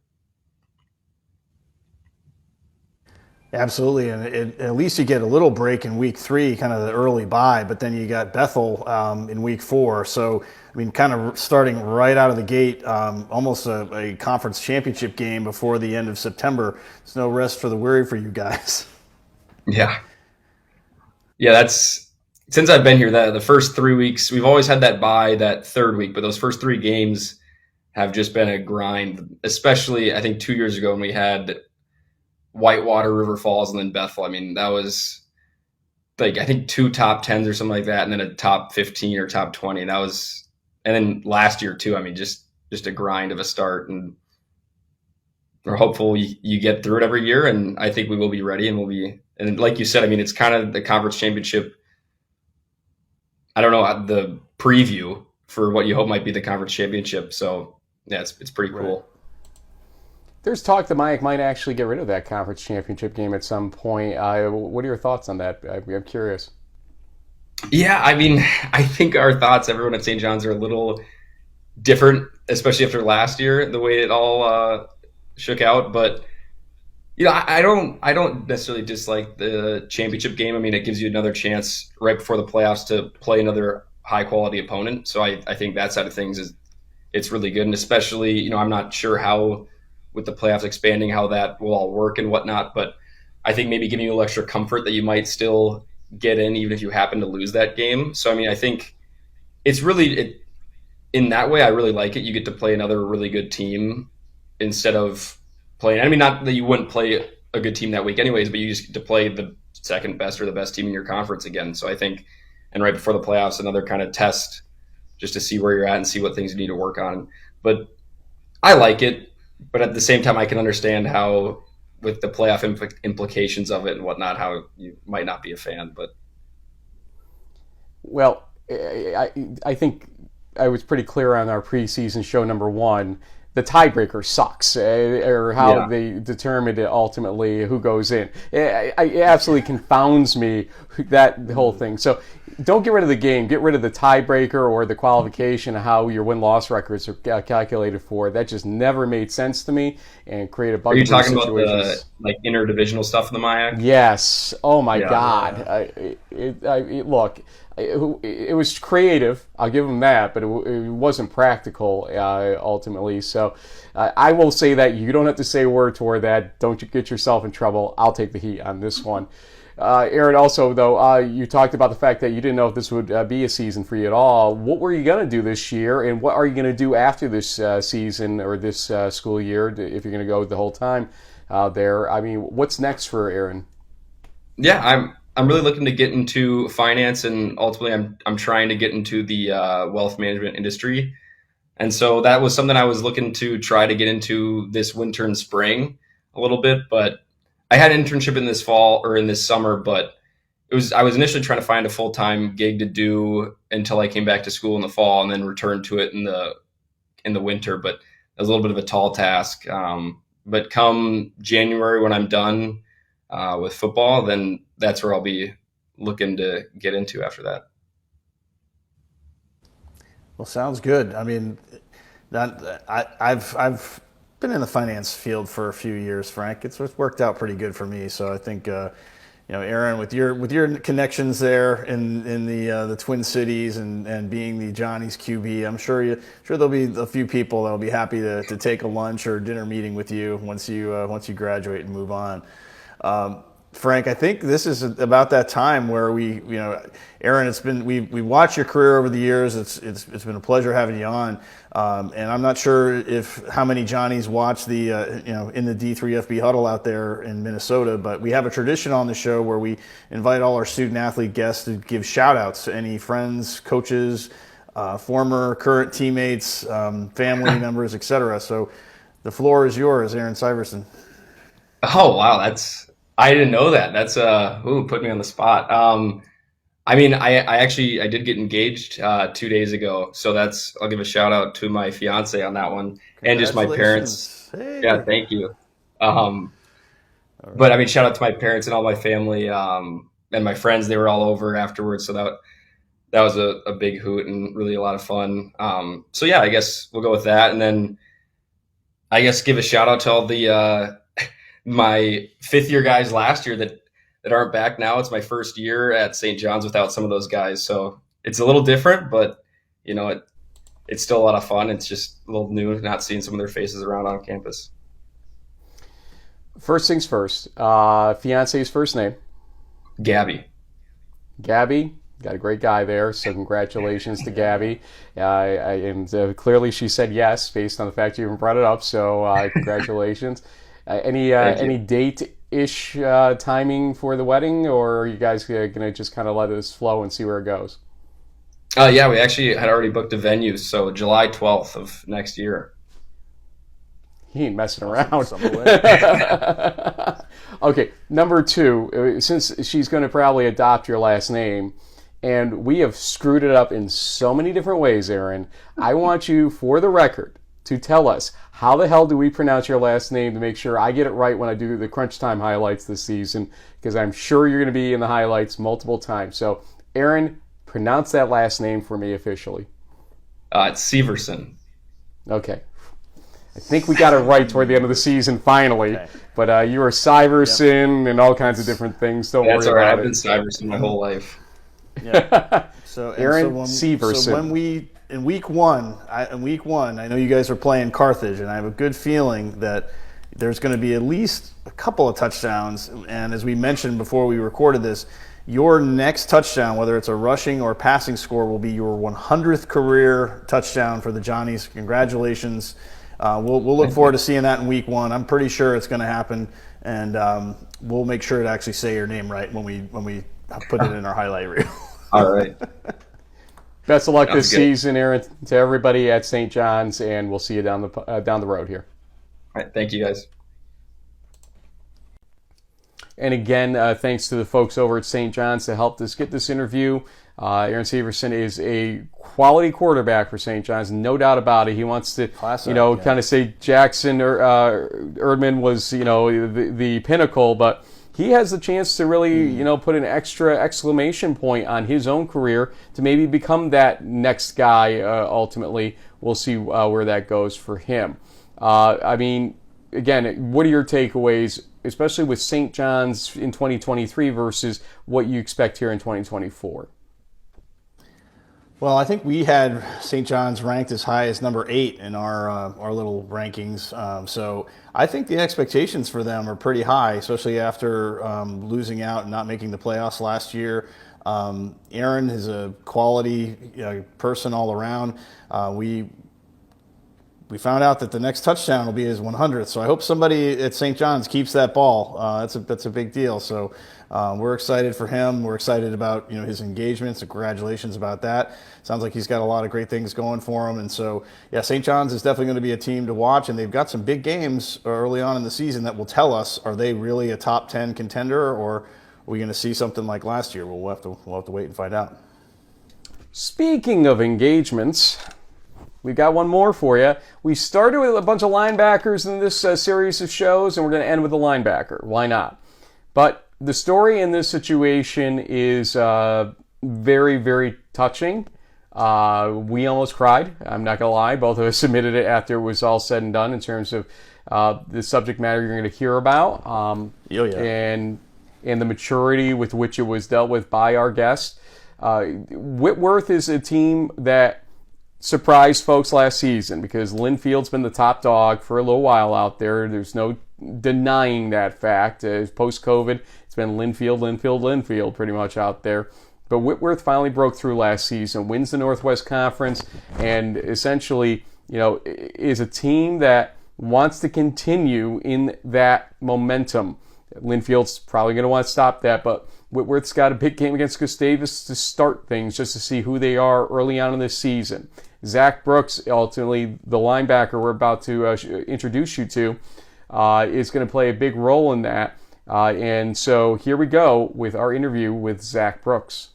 Absolutely, and at least you get a little break in week 3, kind of the early bye, but then you got Bethel in week 4. So, I mean, kind of starting right out of the gate, almost a conference championship game before the end of September. There's no rest for the weary for you guys. Yeah, that's since I've been here. The first 3 weeks, we've always had that bye that third week, but those first 3 games have just been a grind. Especially, I think 2 years ago when we had Whitewater, River Falls, and then Bethel. I mean, that was like, I think 2 top 10s or something like that, and then a top 15 or top 20. And then last year too. I mean, just a grind of a start, and we're hopeful you get through it every year. And I think we will be ready, and like you said, I mean, it's kind of the conference championship. I don't know, the preview for what you hope might be the conference championship. So yeah, it's pretty cool. Right. There's talk that Mike might actually get rid of that conference championship game at some point. What are your thoughts on that? I'm curious. Yeah, I mean, I think our thoughts, everyone at St. John's, are a little different, especially after last year, the way it all shook out. But I don't necessarily dislike the championship game. I mean, it gives you another chance right before the playoffs to play another high quality opponent. So I think that side of things it's really good, and especially I'm not sure how, with the playoffs expanding, how that will all work and whatnot. But I think maybe giving you a little extra comfort that you might still get in, even if you happen to lose that game. So, I mean, I think it's really, in that way, I really like it. You get to play another really good team instead of playing, I mean, not that you wouldn't play a good team that week anyways, but you just get to play the second best or the best team in your conference again. So I think, and right before the playoffs, another kind of test just to see where you're at and see what things you need to work on. But I like it. But at the same time, I can understand how, with the playoff implications of it and whatnot, how you might not be a fan. But well, I think I was pretty clear on our preseason show number 1. The tiebreaker sucks, or how they determined it ultimately who goes in. It absolutely confounds me, that whole thing. So don't get rid of the game. Get rid of the tiebreaker or the qualification, how your win-loss records are calculated for. That just never made sense to me, and create a bunch of situations. Are you talking about the interdivisional stuff in the MIAC? Yes. Oh my God. Look, it was creative. I'll give him that, but it wasn't practical ultimately. So I will say that you don't have to say a word toward that. Don't you get yourself in trouble. I'll take the heat on this one. Aaron, also, though, you talked about the fact that you didn't know if this would be a season for you at all. What were you going to do this year, and what are you going to do after this season or this school year if you're going to go the whole time there? I mean, what's next for Aaron? Yeah, I'm really looking to get into finance, and ultimately I'm trying to get into the wealth management industry. And so that was something I was looking to try to get into this winter and spring a little bit, but I had an internship in this fall or in this summer, but I was initially trying to find a full-time gig to do until I came back to school in the fall and then returned to it in the winter. But it was a little bit of a tall task. But come January, when I'm done with football, then that's where I'll be looking to get into after that. Well, sounds good. I mean, I've been in the finance field for a few years, Frank. It's worked out pretty good for me. So I think, Aaron, with your connections there in the Twin Cities and being the Johnnies QB, I'm sure there'll be a few people that'll be happy to take a lunch or dinner meeting with you once you graduate and move on. Frank, I think this is about that time where Aaron, we watched your career over the years. It's been a pleasure having you on, and I'm not sure how many Johnnies watch the in the D3FB Huddle out there in Minnesota, but we have a tradition on the show where we invite all our student athlete guests to give shout outs to any friends, coaches, former, current teammates, family members, etc. So the floor is yours, Aaron Syverson. Oh wow, I didn't know that. That's put me on the spot. I mean, I did get engaged 2 days ago, so I'll give a shout out to my fiance on that one, and just my parents. Hey. Yeah, thank you. But I mean, shout out to my parents and all my family, and my friends. They were all over afterwards, so that was a big hoot and really a lot of fun. So yeah, I guess we'll go with that, and then I guess give a shout out to all the my fifth year guys last year that aren't back now. It's my first year at St. John's without some of those guys. So it's a little different, but it's still a lot of fun. It's just a little new not seeing some of their faces around on campus. First things first, fiance's first name? Gabby. Gabby, got a great guy there, so congratulations to Gabby. And clearly she said yes based on the fact you even brought it up, so congratulations. Any date-ish timing for the wedding, or are you guys going to just kind of let this flow and see where it goes? Yeah, we actually had already booked a venue, so July 12th of next year. He ain't messing around. Okay, number two, since she's going to probably adopt your last name, and we have screwed it up in so many different ways, Aaron, I want you, for the record, to tell us how the hell do we pronounce your last name to make sure I get it right when I do the Crunch Time highlights this season, because I'm sure you're going to be in the highlights multiple times. So, Aaron, pronounce that last name for me officially. It's Syverson. Okay. I think we got it right toward the end of the season finally, okay. But you were Syverson and all kinds of different things. Don't worry about it. That's all right. I've been Syverson my whole life. Yeah. So Aaron Syverson. So when in week one, I know you guys are playing Carthage, and I have a good feeling that there's going to be at least a couple of touchdowns. And as we mentioned before we recorded this, your next touchdown, whether it's a rushing or passing score, will be your 100th career touchdown for the Johnnies. Congratulations. We'll look forward to seeing that in week one. I'm pretty sure it's going to happen, and we'll make sure to actually say your name right when we put it in our highlight reel. All right. Best of luck this season, Aaron, to everybody at St. John's, and we'll see you down the road here. All right. Thank you, guys. And again, thanks to the folks over at St. John's to help us get this interview. Aaron Syverson is a quality quarterback for St. John's, no doubt about it. He wants to, kind of say Jackson or Erdman was, the pinnacle, but he has the chance to really, put an extra exclamation point on his own career to maybe become that next guy. Ultimately, we'll see where that goes for him. I mean, again, what are your takeaways especially with St. John's in 2023 versus what you expect here in 2024? Well, I think we had St. John's ranked as high as number 8 in our little rankings. So I think the expectations for them are pretty high, especially after losing out and not making the playoffs last year. Aaron is a quality person all around. We found out that the next touchdown will be his 100th, so I hope somebody at St. John's keeps that ball. That's a big deal. So we're excited for him. We're excited about his engagements. So congratulations about that. Sounds like he's got a lot of great things going for him. And so yeah, St. John's is definitely going to be a team to watch, and they've got some big games early on in the season that will tell us, are they really a top 10 contender, or are we going to see something like last year? We'll have to wait and find out. Speaking of engagements, we got one more for you. We started with a bunch of linebackers in this series of shows, and we're going to end with a linebacker. Why not? But the story in this situation is very, very touching. We almost cried. I'm not going to lie. Both of us submitted it after it was all said and done in terms of the subject matter you're going to hear about and the maturity with which it was dealt with by our guest. Whitworth is a team that surprised folks last season because Linfield's been the top dog for a little while out there. There's no denying that fact. Post-COVID, it's been Linfield pretty much out there. But Whitworth finally broke through last season, wins the Northwest Conference, and essentially, is a team that wants to continue in that momentum. Linfield's probably going to want to stop that, but Whitworth's got a big game against Gustavus to start things, just to see who they are early on in this season. Zach Brooks, ultimately the linebacker we're about to introduce you to, is going to play a big role in that. And so here we go with our interview with Zach Brooks.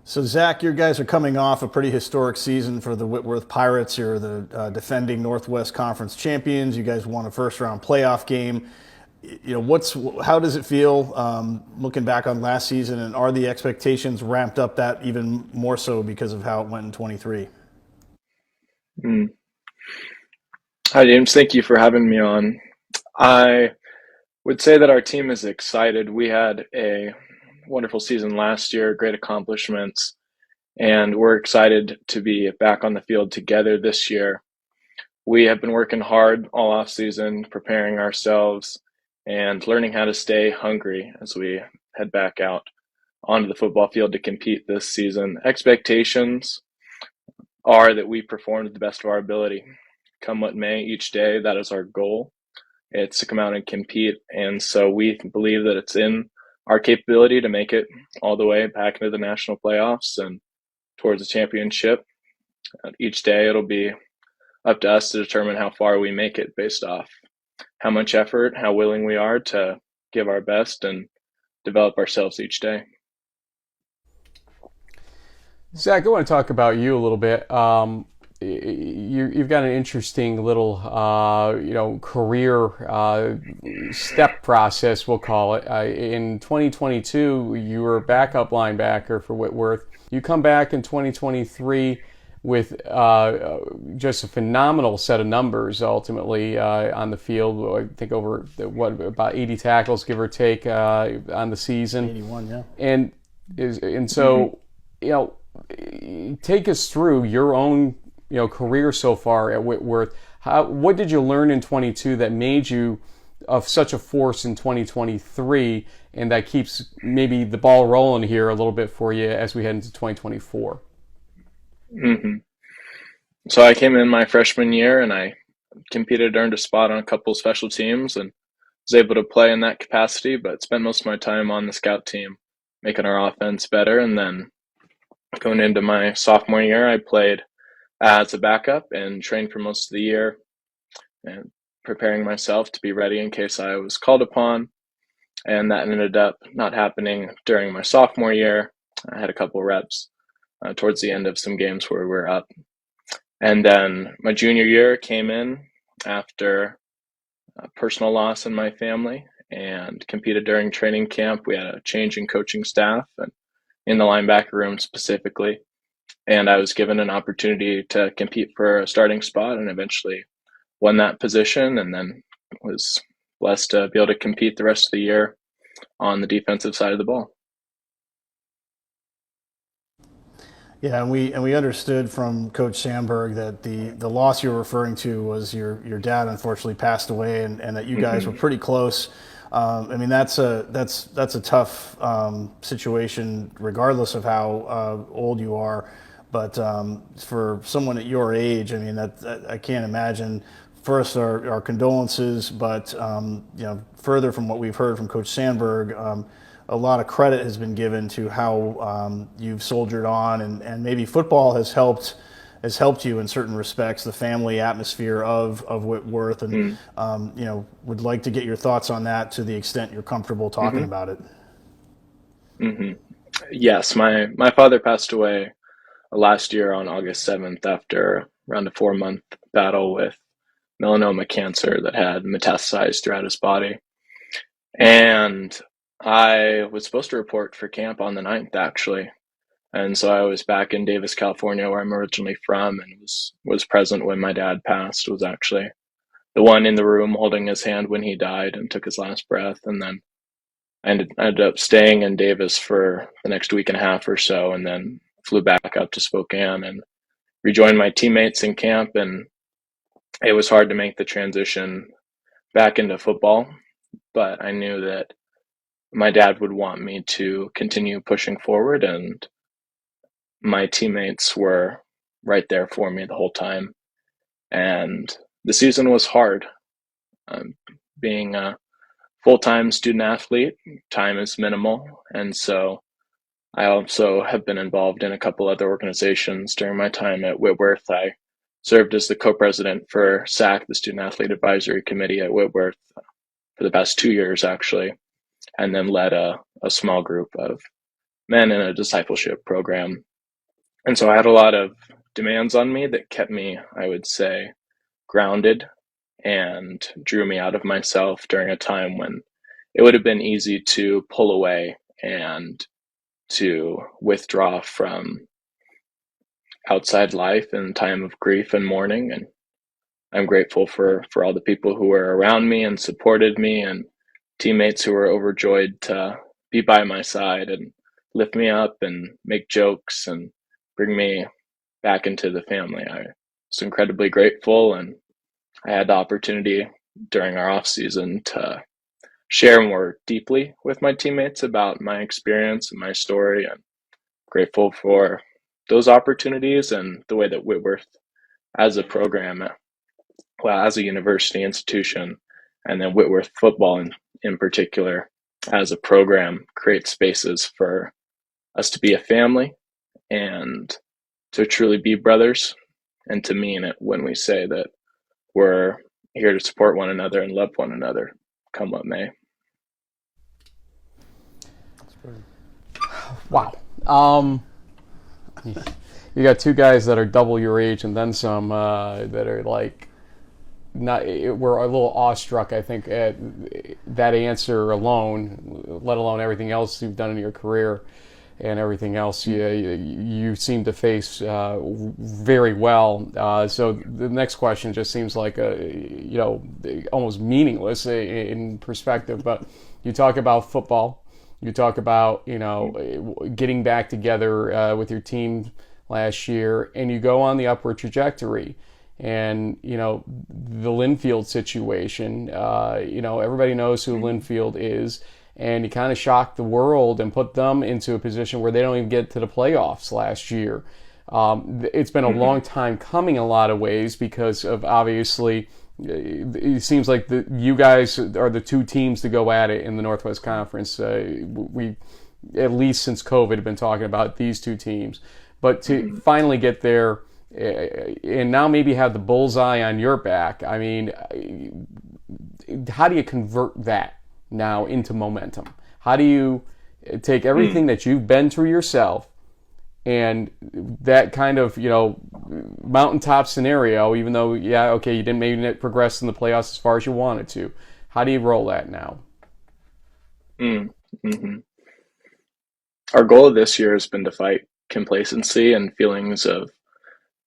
So Zach, you guys are coming off a pretty historic season for the Whitworth Pirates. You're the defending Northwest Conference champions. You guys won a first-round playoff game. How does it feel looking back on last season, and are the expectations ramped up that even more so because of how it went in 23? Hi, James. Thank you for having me on. I would say that our team is excited. We had a wonderful season last year, great accomplishments, and we're excited to be back on the field together this year. We have been working hard all off season, preparing ourselves and learning how to stay hungry as we head back out onto the football field to compete this season. Expectations are that we perform to the best of our ability. Come what may, each day, that is our goal. It's to come out and compete, and so we believe that it's in our capability to make it all the way back into the national playoffs and towards the championship. Each day it'll be up to us to determine how far we make it based off how much effort, how willing we are to give our best and develop ourselves each day. Zach, I want to talk about you a little bit. You've got an interesting little, career step process, we'll call it. In 2022, you were a backup linebacker for Whitworth. You come back in 2023 with just a phenomenal set of numbers, ultimately, on the field. I think over, about 80 tackles, give or take, on the season. 81, yeah. And so, take us through your own career so far at Whitworth. What did you learn in 22 that made you of such a force in 2023, and that keeps maybe the ball rolling here a little bit for you as we head into 2024? So I came in my freshman year and I competed, earned a spot on a couple of special teams, and was able to play in that capacity, but spent most of my time on the scout team, making our offense better. And then going into my sophomore year, I played as a backup and trained for most of the year and preparing myself to be ready in case I was called upon. And that ended up not happening during my sophomore year. I had a couple reps towards the end of some games where we were up. And then my junior year came in after a personal loss in my family and competed during training camp. We had a change in coaching staff and in the linebacker room specifically. And I was given an opportunity to compete for a starting spot and eventually won that position, and then was blessed to be able to compete the rest of the year on the defensive side of the ball. Yeah, and we understood from Coach Sandberg that the loss you were referring to was your dad unfortunately passed away, and that you guys were pretty close. I mean, that's a tough situation, regardless of how old you are. But for someone at your age, I mean, that I can't imagine. First, our condolences, but further from what we've heard from Coach Sandberg, a lot of credit has been given to how you've soldiered on, and maybe football has helped you in certain respects, the family atmosphere of Whitworth, and would like to get your thoughts on that to the extent you're comfortable talking about it. Yes, my father passed away last year on August 7th after around a 4-month battle with melanoma cancer that had metastasized throughout his body. And I was supposed to report for camp on the 9th, actually. And so I was back in Davis, California, where I'm originally from, and was present when my dad passed, was actually the one in the room holding his hand when he died and took his last breath. And then I ended up staying in Davis for the next week and a half or so, and then flew back up to Spokane and rejoined my teammates in camp. And it was hard to make the transition back into football, but I knew that my dad would want me to continue pushing forward, and my teammates were right there for me the whole time. And the season was hard. Being a full-time student athlete, time is minimal, and so I also have been involved in a couple other organizations during my time at Whitworth. I served as the co-president for SAC, the Student Athlete Advisory Committee at Whitworth, for the past 2 years, actually, and then led a small group of men in a discipleship program. And so I had a lot of demands on me that kept me, I would say, grounded and drew me out of myself during a time when it would have been easy to pull away and to withdraw from outside life in time of grief and mourning. And I'm grateful for all the people who were around me and supported me, and teammates who were overjoyed to be by my side and lift me up and make jokes and bring me back into the family. I was incredibly grateful, and I had the opportunity during our off season to share more deeply with my teammates about my experience and my story. I'm grateful for those opportunities and the way that Whitworth as a program, well, as a university institution, and then Whitworth football in particular as a program, creates spaces for us to be a family and to truly be brothers, and to mean it when we say that we're here to support one another and love one another, come what may. Wow. You got two guys that are double your age and then some that are like we're a little awestruck, I think, at that answer alone, let alone everything else you've done in your career and everything else you seem to face very well. So the next question just seems like almost meaningless in perspective. But you talk about football, you talk about getting back together with your team last year, and you go on the upward trajectory. And the Linfield situation, everybody knows who Linfield is. And he kind of shocked the world and put them into a position where they don't even get to the playoffs last year. It's been a long time coming in a lot of ways because of, obviously, it seems like you guys are the two teams to go at it in the Northwest Conference. We, at least since COVID, have been talking about these two teams. But to finally get there and now maybe have the bullseye on your back, I mean, how do you convert that now into momentum? How do you take everything that you've been through yourself and that kind of mountaintop scenario, even though you didn't maybe progress in the playoffs as far as you wanted to, how do you roll that now? Our goal this year has been to fight complacency and feelings of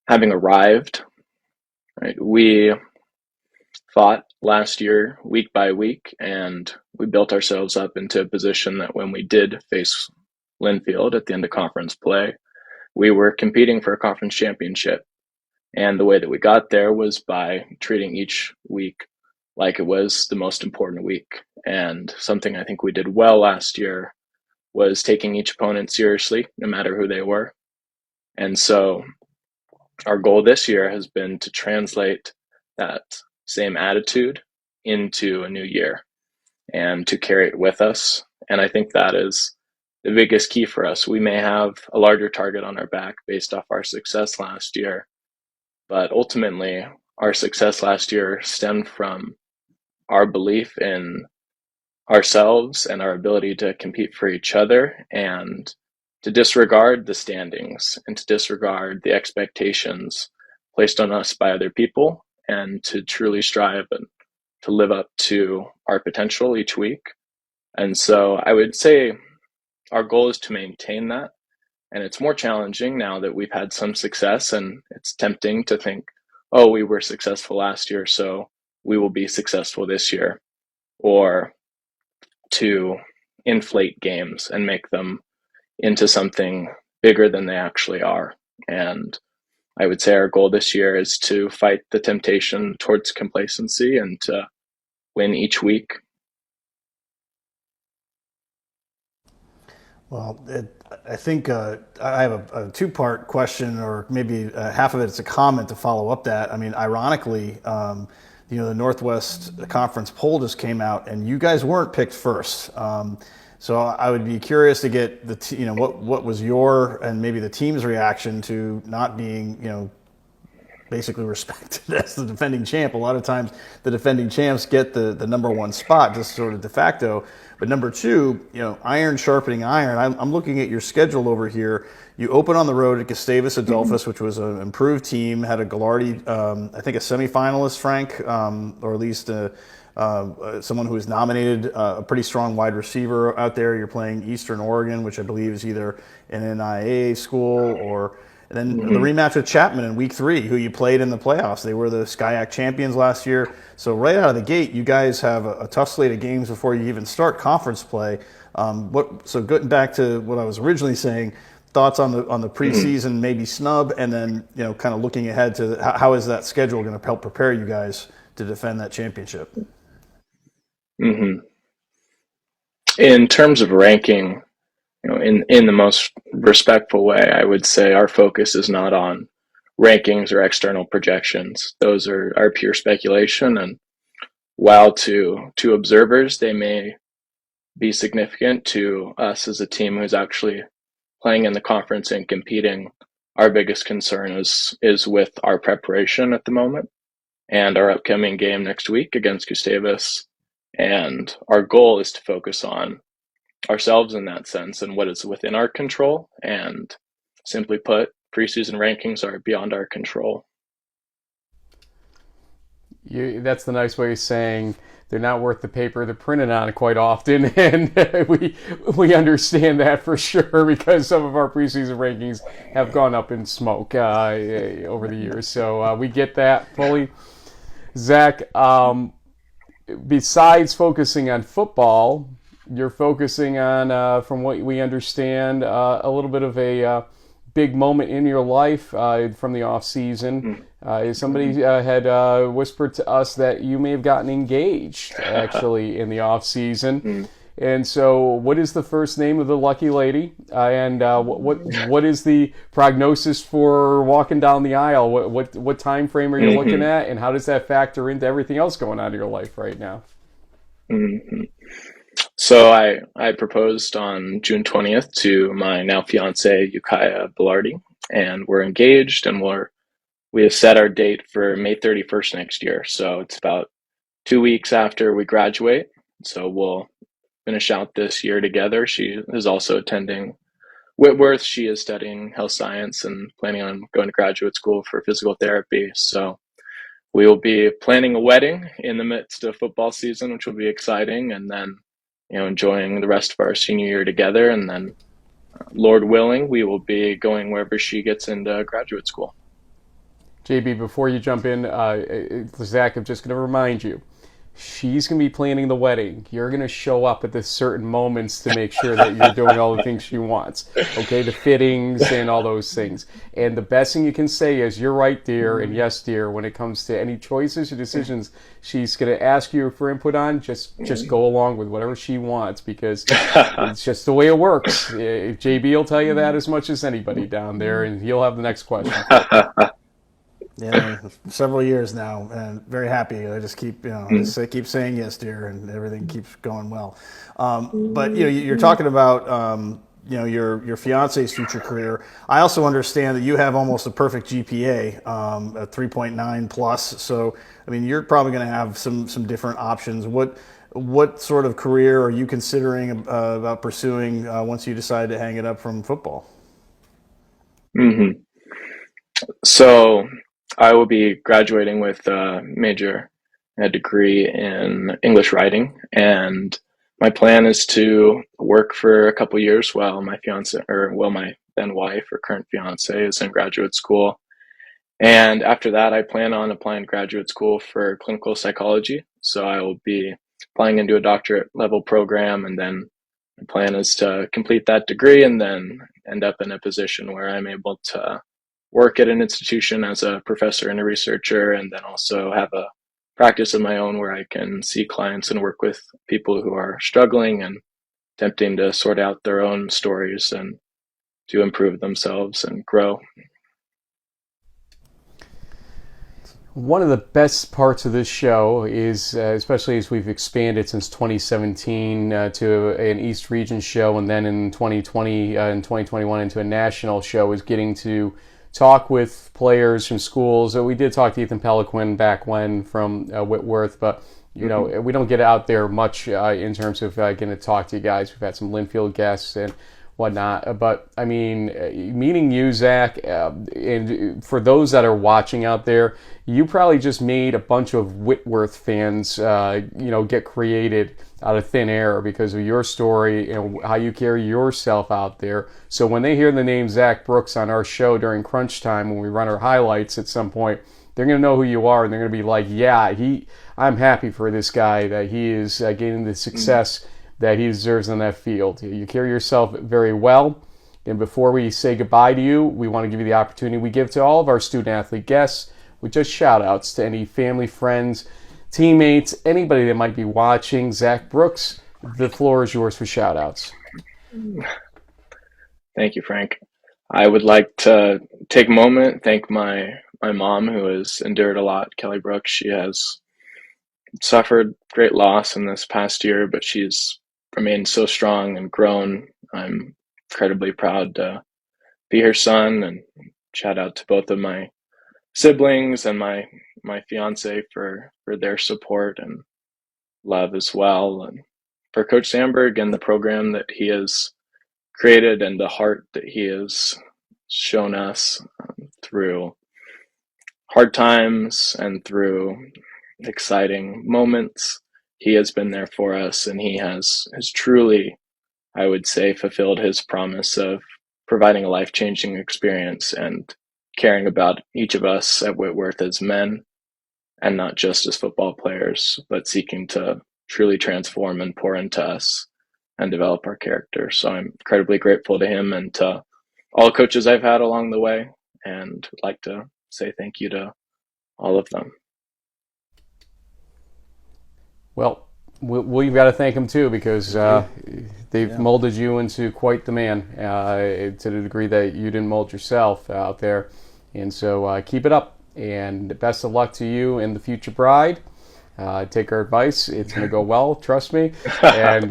having arrived. Right? We fought last year week by week, and we built ourselves up into a position that when we did face Linfield at the end of conference play, we were competing for a conference championship. And the way that we got there was by treating each week like it was the most important week. And something I think we did well last year was taking each opponent seriously, no matter who they were. And so our goal this year has been to translate that same attitude into a new year and to carry it with us. And I think that is the biggest key for us. We may have a larger target on our back based off our success last year, but ultimately our success last year stemmed from our belief in ourselves and our ability to compete for each other, and to disregard the standings and to disregard the expectations placed on us by other people, and to truly strive and to live up to our potential each week. And so I would say our goal is to maintain that. And it's more challenging now that we've had some success, and it's tempting to think, oh, we were successful last year, so we will be successful this year, or to inflate games and make them into something bigger than they actually are. And I would say our goal this year is to fight the temptation towards complacency and to win each week. Well, I think I have a two-part question, or maybe half of it is a comment to follow up that. I mean, ironically, the Northwest Conference poll just came out, and you guys weren't picked first. So I would be curious to get what was your and maybe the team's reaction to not being basically respected as the defending champ. A lot of times the defending champs get the number one spot, just sort of de facto. But number two, iron sharpening iron. I'm looking at your schedule over here. You open on the road at Gustavus Adolphus, which was an improved team, had a Gallardi, I think a semifinalist, Frank, or at least someone who was nominated, a pretty strong wide receiver out there. You're playing Eastern Oregon, which I believe is either an NIAA school or... And then the rematch with Chapman in week 3, who you played in the playoffs. They were the SCIAC champions last year. So right out of the gate, you guys have a tough slate of games before you even start conference play. So getting back to what I was originally saying, thoughts on the preseason, maybe snub, and then kind of looking ahead to how is that schedule going to help prepare you guys to defend that championship? In terms of ranking, in the most respectful way, I would say our focus is not on rankings or external projections. Those are pure speculation, and while to observers they may be significant, to us as a team who's actually playing in the conference and competing, our biggest concern is with our preparation at the moment and our upcoming game next week against Gustavus. And our goal is to focus on ourselves in that sense and what is within our control. And simply put, preseason rankings are beyond our control. That's the nice way of saying they're not worth the paper they're printed on quite often, and we understand that for sure because some of our preseason rankings have gone up in smoke over the years. So we get that fully. Zach, besides focusing on football, you're focusing on, from what we understand, a little bit of a big moment in your life from the off season. Somebody had whispered to us that you may have gotten engaged actually in the off season. And so, what is the first name of the lucky lady? And what is the prognosis for walking down the aisle? What time frame are you looking at, and how does that factor into everything else going on in your life right now? So I proposed on June 20th to my now fiance Ukiah Bilardi, and we're engaged, and we have set our date for May 31st next year. So it's about 2 weeks after we graduate. So we'll finish out this year together. She is also attending Whitworth. She is studying health science and planning on going to graduate school for physical therapy. So we will be planning a wedding in the midst of football season, which will be exciting, and then enjoying the rest of our senior year together. And then, Lord willing, we will be going wherever she gets into graduate school. JB, before you jump in, Zach, I'm just going to remind you, she's going to be planning the wedding. You're going to show up at the certain moments to make sure that you're doing all the things she wants. Okay, the fittings and all those things. And the best thing you can say is, you're right, dear, and yes, dear, when it comes to any choices or decisions she's going to ask you for input on, just go along with whatever she wants, because it's just the way it works. JB will tell you that as much as anybody down there, and he'll have the next question. Yeah, several years now, and very happy. I just keep, keep saying yes, dear, and everything keeps going well. But you're talking about, your fiance's future career. I also understand that you have almost a perfect GPA, a 3.9 plus. So, I mean, you're probably going to have some different options. What sort of career are you considering about pursuing once you decide to hang it up from football? Mm-hmm. So I will be graduating with a degree in English writing, and my plan is to work for a couple years while my then wife or current fiance is in graduate school. And after that, I plan on applying to graduate school for clinical psychology. So I will be applying into a doctorate level program, and then my plan is to complete that degree and then end up in a position where I'm able to work at an institution as a professor and a researcher, and then also have a practice of my own where I can see clients and work with people who are struggling and attempting to sort out their own stories and to improve themselves and grow. One of the best parts of this show is, especially as we've expanded since 2017 to an East Region show, and then in 2020 and 2021 into a national show, is getting to talk with players from schools. We did talk to Ethan Peliquin back when from Whitworth, but we don't get out there much in terms of getting to talk to you guys. We've had some Linfield guests and whatnot, but I mean, meeting you, Zach, and for those that are watching out there, you probably just made a bunch of Whitworth fans, get created out of thin air because of your story and how you carry yourself out there. So when they hear the name Zach Brooks on our show during crunch time, when we run our highlights at some point, they're going to know who you are, and they're going to be like, yeah, I'm happy for this guy that he is gaining the success that he deserves on that field. You carry yourself very well. And before we say goodbye to you, we want to give you the opportunity we give to all of our student-athlete guests with just shout-outs to any family, friends, teammates, anybody that might be watching. Zach Brooks, the floor is yours for shout-outs. Thank you, Frank. I would like to take a moment, thank my mom, who has endured a lot, Kelly Brooks. She has suffered great loss in this past year, but she's remained so strong and grown. I'm incredibly proud to be her son, and shout out to both of my siblings and my fiance for their support and love as well, and for Coach Sandberg and the program that he has created and the heart that he has shown us through hard times and through exciting moments. He has been there for us, and he has truly, I would say, fulfilled his promise of providing a life-changing experience and caring about each of us at Whitworth as men, and not just as football players, but seeking to truly transform and pour into us and develop our character. So I'm incredibly grateful to him and to all coaches I've had along the way, and would like to say thank you to all of them. Well, we've got to thank them too, because they've molded you into quite the man to the degree that you didn't mold yourself out there. And so keep it up, and best of luck to you and the future bride. Take our advice. It's going to go well, trust me. And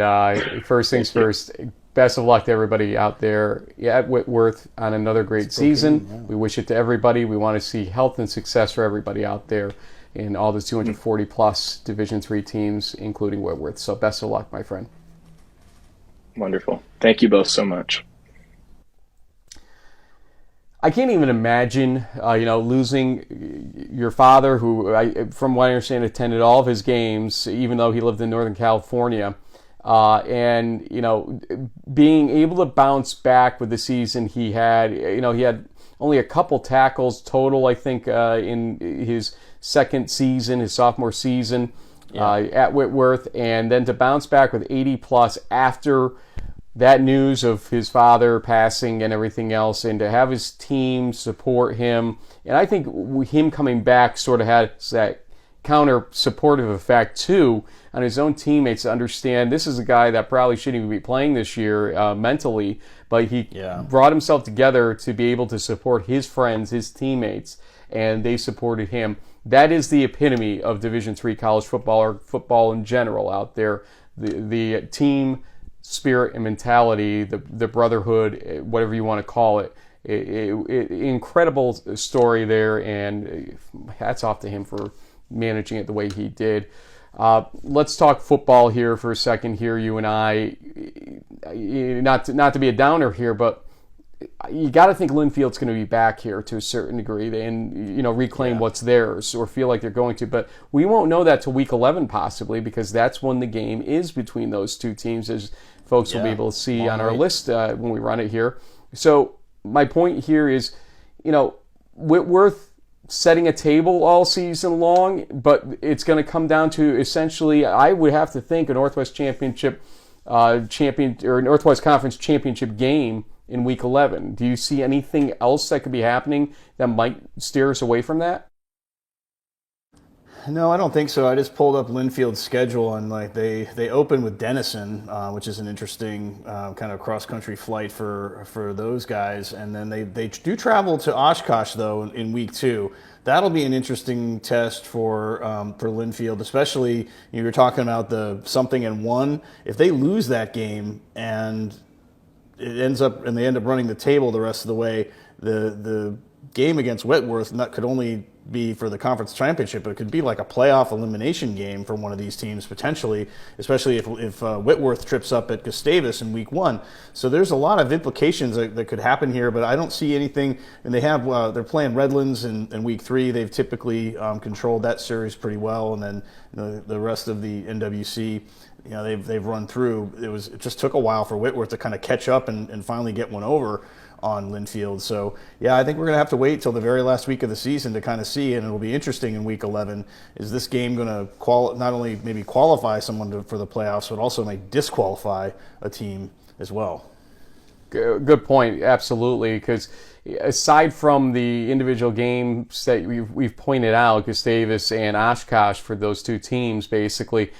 first things first, best of luck to everybody out there at Whitworth on another great season. Yeah. We wish it to everybody. We want to see health and success for everybody out there in all the 240 plus Division III teams, including Whitworth. So best of luck, my friend. Wonderful. Thank you both so much. I can't even imagine, losing your father, who, from what I understand, attended all of his games, even though he lived in Northern California. And, being able to bounce back with the season he had, he had only a couple tackles total, I think, in his second season, his sophomore season at Whitworth, and then to bounce back with 80 plus after that news of his father passing and everything else, and to have his team support him. And I think him coming back sort of had that counter supportive effect too on his own teammates to understand this is a guy that probably shouldn't even be playing this year mentally, but he brought himself together to be able to support his friends, his teammates, and they supported him. That is the epitome of Division III college football, or football in general out there. The team spirit and mentality, the brotherhood, whatever you want to call it. Incredible story there, and hats off to him for managing it the way he did. Let's talk football here for a second here, you and I. Not to be a downer here, but you got to think Linfield's going to be back here to a certain degree and reclaim what's theirs, or feel like they're going to. But we won't know that till week 11 possibly, because that's when the game is between those two teams, as folks will be able to see on our list when we run it here. So my point here is, Whitworth setting a table all season long, but it's going to come down to essentially, I would have to think, a Northwest Championship or Northwest Conference Championship game in week 11. Do you see anything else that could be happening that might steer us away from that? No, I don't think so. I just pulled up Linfield's schedule, and they open with Denison, which is an interesting kind of cross-country flight for those guys, and then they do travel to Oshkosh though in week 2. That'll be an interesting test for Linfield, especially you were talking about the something and one. If they lose that game and they end up running the table the rest of the way, the game against Whitworth could only be for the conference championship, but it could be like a playoff elimination game for one of these teams potentially, especially if Whitworth trips up at Gustavus in week 1. So there's a lot of implications that could happen here, but I don't see anything. And they're playing Redlands in week 3. They've typically controlled that series pretty well, and then the rest of the NWC, they've run through. It just took a while for Whitworth to kind of catch up and finally get one over on Linfield. So I think we're going to have to wait till the very last week of the season to kind of see, and it'll be interesting in week 11. Is this game going to not only maybe qualify someone for the playoffs, but also may disqualify a team as well? Good point, absolutely, because aside from the individual games that we've pointed out, Gustavus and Oshkosh for those two teams, basically,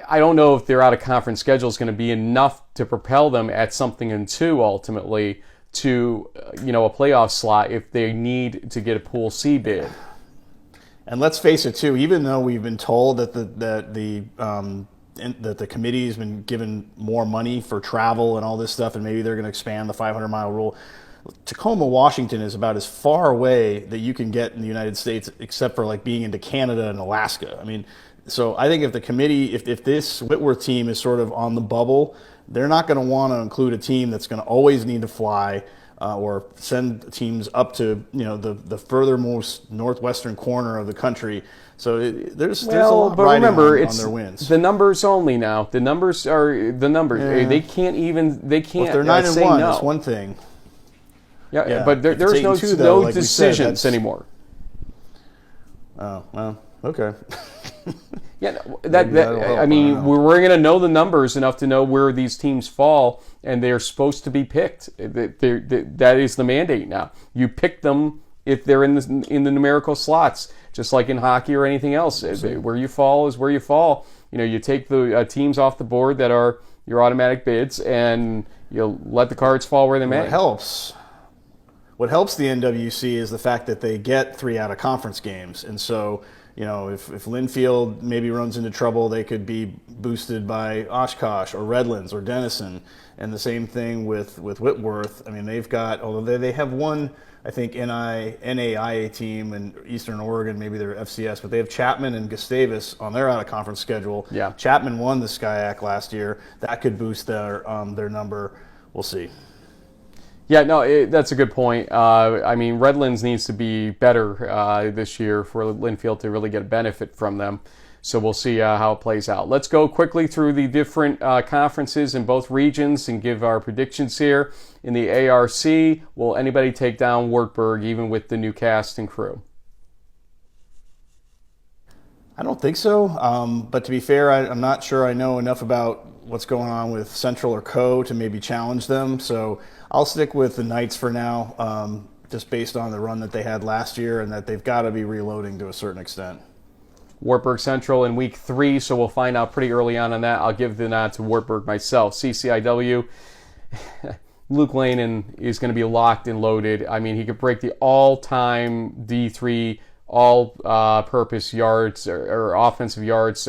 I don't know if their out-of-conference schedule is going to be enough to propel them at something and 2 ultimately to a playoff slot if they need to get a Pool C bid. And let's face it too, even though we've been told that the committee has been given more money for travel and all this stuff, and maybe they're going to expand the 500-mile rule, Tacoma, Washington is about as far away that you can get in the United States, except for being into Canada and Alaska. I mean, so I think if the committee, if this Whitworth team is sort of on the bubble, they're not going to want to include a team that's going to always need to fly or send teams up to the furthermost northwestern corner of the country. So there's a lot riding on their wins. The numbers only now. The numbers are the numbers. Yeah. They can't. Well, if they're 9-1, no. that's one thing. Yeah, but there's no decisions anymore. Oh, well, okay. Yeah, we're going to know the numbers enough to know where these teams fall, and they're supposed to be picked. That is the mandate now. You pick them if they're in the numerical slots, just like in hockey or anything else. Where you fall is where you fall. You take the teams off the board that are your automatic bids, and you'll let the cards fall where they may. What helps the NWC is the fact that they get 3 out-of-conference games, and so if Linfield maybe runs into trouble, they could be boosted by Oshkosh or Redlands or Denison. And the same thing with Whitworth. I mean, although they have one, I think, NAIA team in Eastern Oregon, maybe they're FCS, but they have Chapman and Gustavus on their out-of-conference schedule. Yeah. Chapman won the SCIAC last year. That could boost their number. We'll see. Yeah, no, that's a good point. Redlands needs to be better this year for Linfield to really get a benefit from them. So we'll see how it plays out. Let's go quickly through the different conferences in both regions and give our predictions here. In the ARC, will anybody take down Wartburg even with the new cast and crew? I don't think so, but to be fair, I'm not sure I know enough about what's going on with Central or Co to maybe challenge them. So I'll stick with the Knights for now, just based on the run that they had last year and that they've got to be reloading to a certain extent. Wartburg Central in week 3, so we'll find out pretty early on that. I'll give the nod to Wartburg myself. CCIW, Luke Lanen is going to be locked and loaded. I mean, he could break the all-time D3 all-purpose yards or offensive yards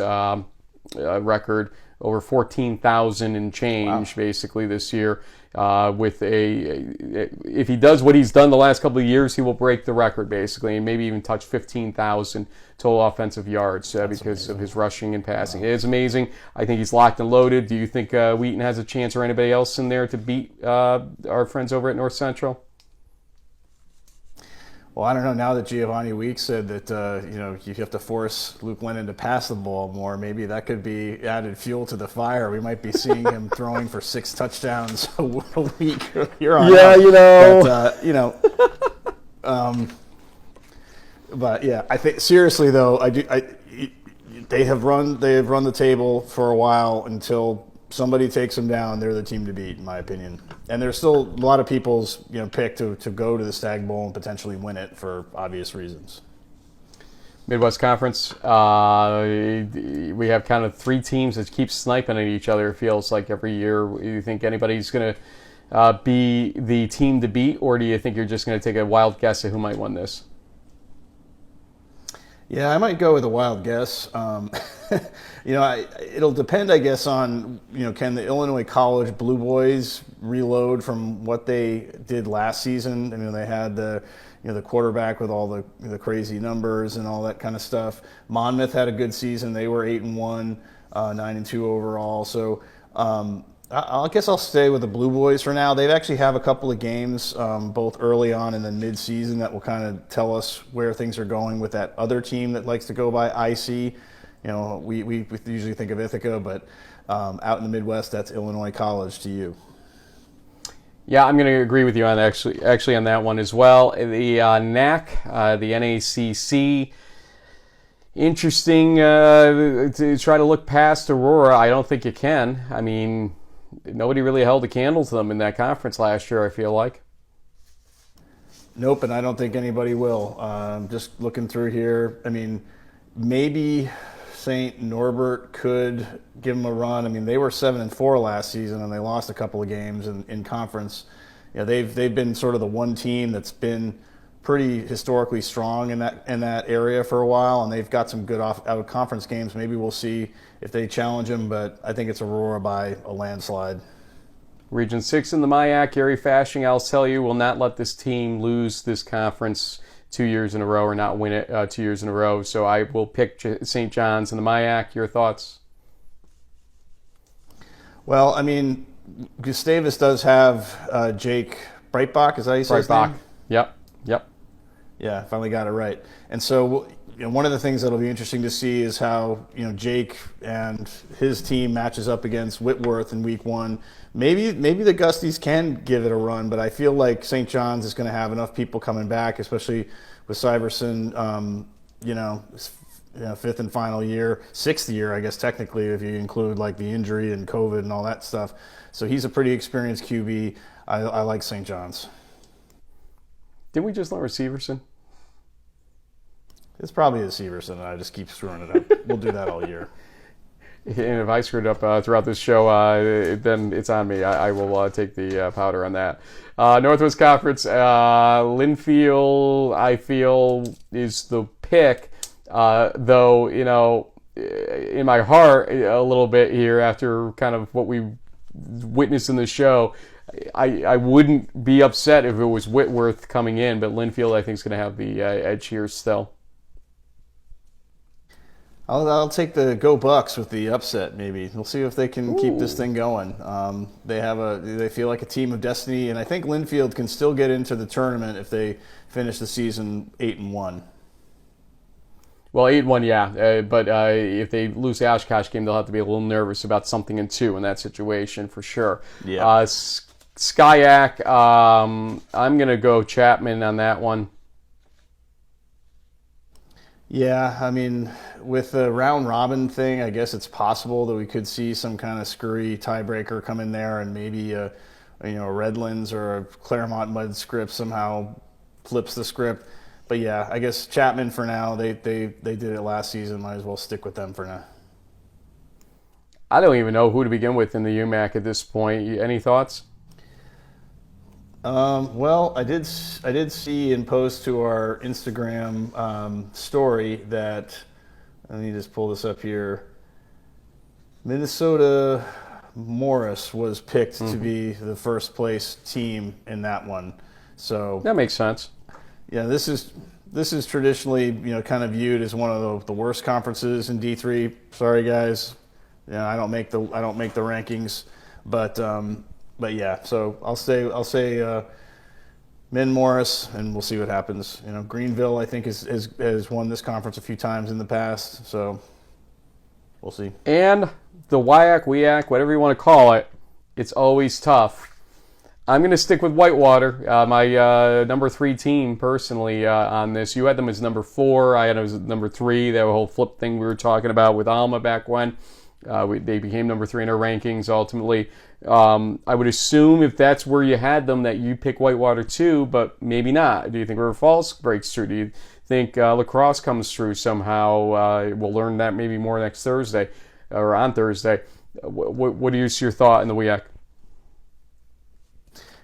record, over 14,000 and change basically this year. If he does what he's done the last couple of years, he will break the record basically, and maybe even touch 15,000 total offensive yards because of his rushing and passing. It is amazing. I think he's locked and loaded. Do you think Wheaton has a chance, or anybody else in there, to beat our friends over at North Central? Well, I don't know. Now that Giovanni Weeks said that you have to force Luke Lanen to pass the ball more, maybe that could be added fuel to the fire. We might be seeing him throwing for 6 touchdowns a week here on out. But yeah, I think seriously though, they have run the table for a while until somebody takes them down. They're the team to beat, in my opinion. And there's still a lot of people's pick to go to the Stag Bowl and potentially win it for obvious reasons. Midwest Conference, we have kind of 3 teams that keep sniping at each other, it feels like, every year. Do you think anybody's going to be the team to beat, or do you think you're just going to take a wild guess at who might win this? Yeah, I might go with a wild guess. It'll depend, I guess, on can the Illinois College Blue Boys reload from what they did last season? I mean, they had the quarterback with all the crazy numbers and all that kind of stuff. Monmouth had a good season; they were 8-1, 9-2 overall. So I guess I'll stay with the Blue Boys for now. They actually have a couple of games, both early on and then mid-season, that will kind of tell us where things are going with that other team that likes to go by IC. We usually think of Ithaca, but out in the Midwest, that's Illinois College to you. Yeah, I'm going to agree with you on actually on that one as well. The NAC, the NACC, interesting to try to look past Aurora. I don't think you can. I mean, nobody really held a candle to them in that conference last year, I feel like. Nope, and I don't think anybody will. Just looking through here, I mean, maybe St. Norbert could give them a run. I mean, they were 7-4 last season, and they lost a couple of games in conference. They've been sort of the one team that's been pretty historically strong in that area for a while, and they've got some good out of conference games. Maybe we'll see if they challenge them, but I think it's Aurora by a landslide. Region 6 in the MIAC, Gary Fashing, I'll tell you, will not let this team lose this conference 2 years in a row or not win it 2 years in a row. So I will pick St. John's in the MIAC. Your thoughts? Well, I mean, Gustavus does have Jake Breitbach. Is that how you say his name? Yep. Yeah, finally got it right. And so one of the things that'll be interesting to see is how Jake and his team matches up against Whitworth in week 1. Maybe the Gusties can give it a run, but I feel like St. John's is going to have enough people coming back, especially with Syverson, 5th and final year, 6th year, I guess technically, if you include like the injury and COVID and all that stuff. So he's a pretty experienced QB. I like St. John's. Didn't we just learn Syverson? It's probably the Syverson, and I just keep screwing it up. We'll do that all year. And if I screwed up throughout this show, then it's on me. I will take the powder on that. Northwest Conference, Linfield, I feel, is the pick. Though, in my heart, a little bit here after kind of what we witnessed in the show, I wouldn't be upset if it was Whitworth coming in, but Linfield, I think, is going to have the edge here still. I'll take the Go Bucks with the upset. Maybe we'll see if they can keep this thing going. They feel like a team of destiny, and I think Linfield can still get into the tournament if they finish the season 8-1. Well, 8-1, yeah. But if they lose the Oshkosh game, they'll have to be a little nervous about something in 2 in that situation for sure. Yeah. Skyac, I'm going to go Chapman on that one. Yeah, I mean, with the round robin thing, I guess it's possible that we could see some kind of screwy tiebreaker come in there, and maybe a Redlands or a Claremont Mud script somehow flips the script. But yeah, I guess Chapman for now. They did it last season. Might as well stick with them for now. I don't even know who to begin with in the UMAC at this point. Any thoughts? Well, I did see in post to our Instagram story that, let me just pull this up here, Minnesota Morris was picked to be the first place team in that one. So that makes sense. Yeah, this is traditionally kind of viewed as one of the worst conferences in D3. Sorry guys, I don't make the rankings, but yeah. So I'll say Min Morris, and we'll see what happens. Greenville I think has won this conference a few times in the past, so we'll see. And the WIAC, whatever you want to call it, it's always tough. I'm going to stick with Whitewater, my number 3 team personally on this. You had them as number 4. I had them as number 3. That whole flip thing we were talking about with Alma back when. They became number 3 in our rankings ultimately. I would assume if that's where you had them that you pick Whitewater too, but maybe not. Do you think River Falls breaks through? Do you think La Crosse comes through somehow? We'll learn that maybe more next Thursday or on Thursday. What is your thought in the WIAC?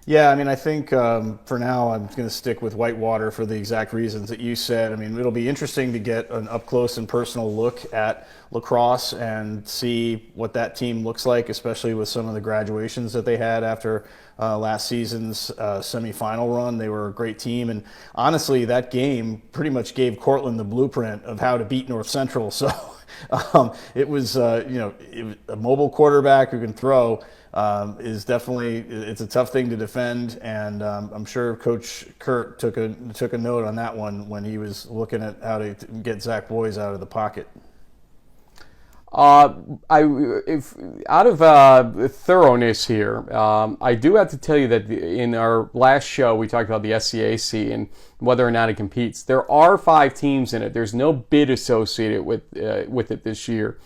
Yeah, I mean, I think for now I'm going to stick with Whitewater for the exact reasons that you said. I mean, it'll be interesting to get an up-close and personal look at La Crosse and see what that team looks like, especially with some of the graduations that they had after last season's semifinal run. They were a great team, and honestly, that game pretty much gave Cortland the blueprint of how to beat North Central. So it was, a mobile quarterback who can throw. Is definitely, it's a tough thing to defend, and I'm sure Coach Kurt took a note on that one when he was looking at how to get Zach Boys out of the pocket. Out of thoroughness here, I do have to tell you that in our last show we talked about the SCAC and whether or not it competes. There are 5 teams in it. There's no bid associated with it this year.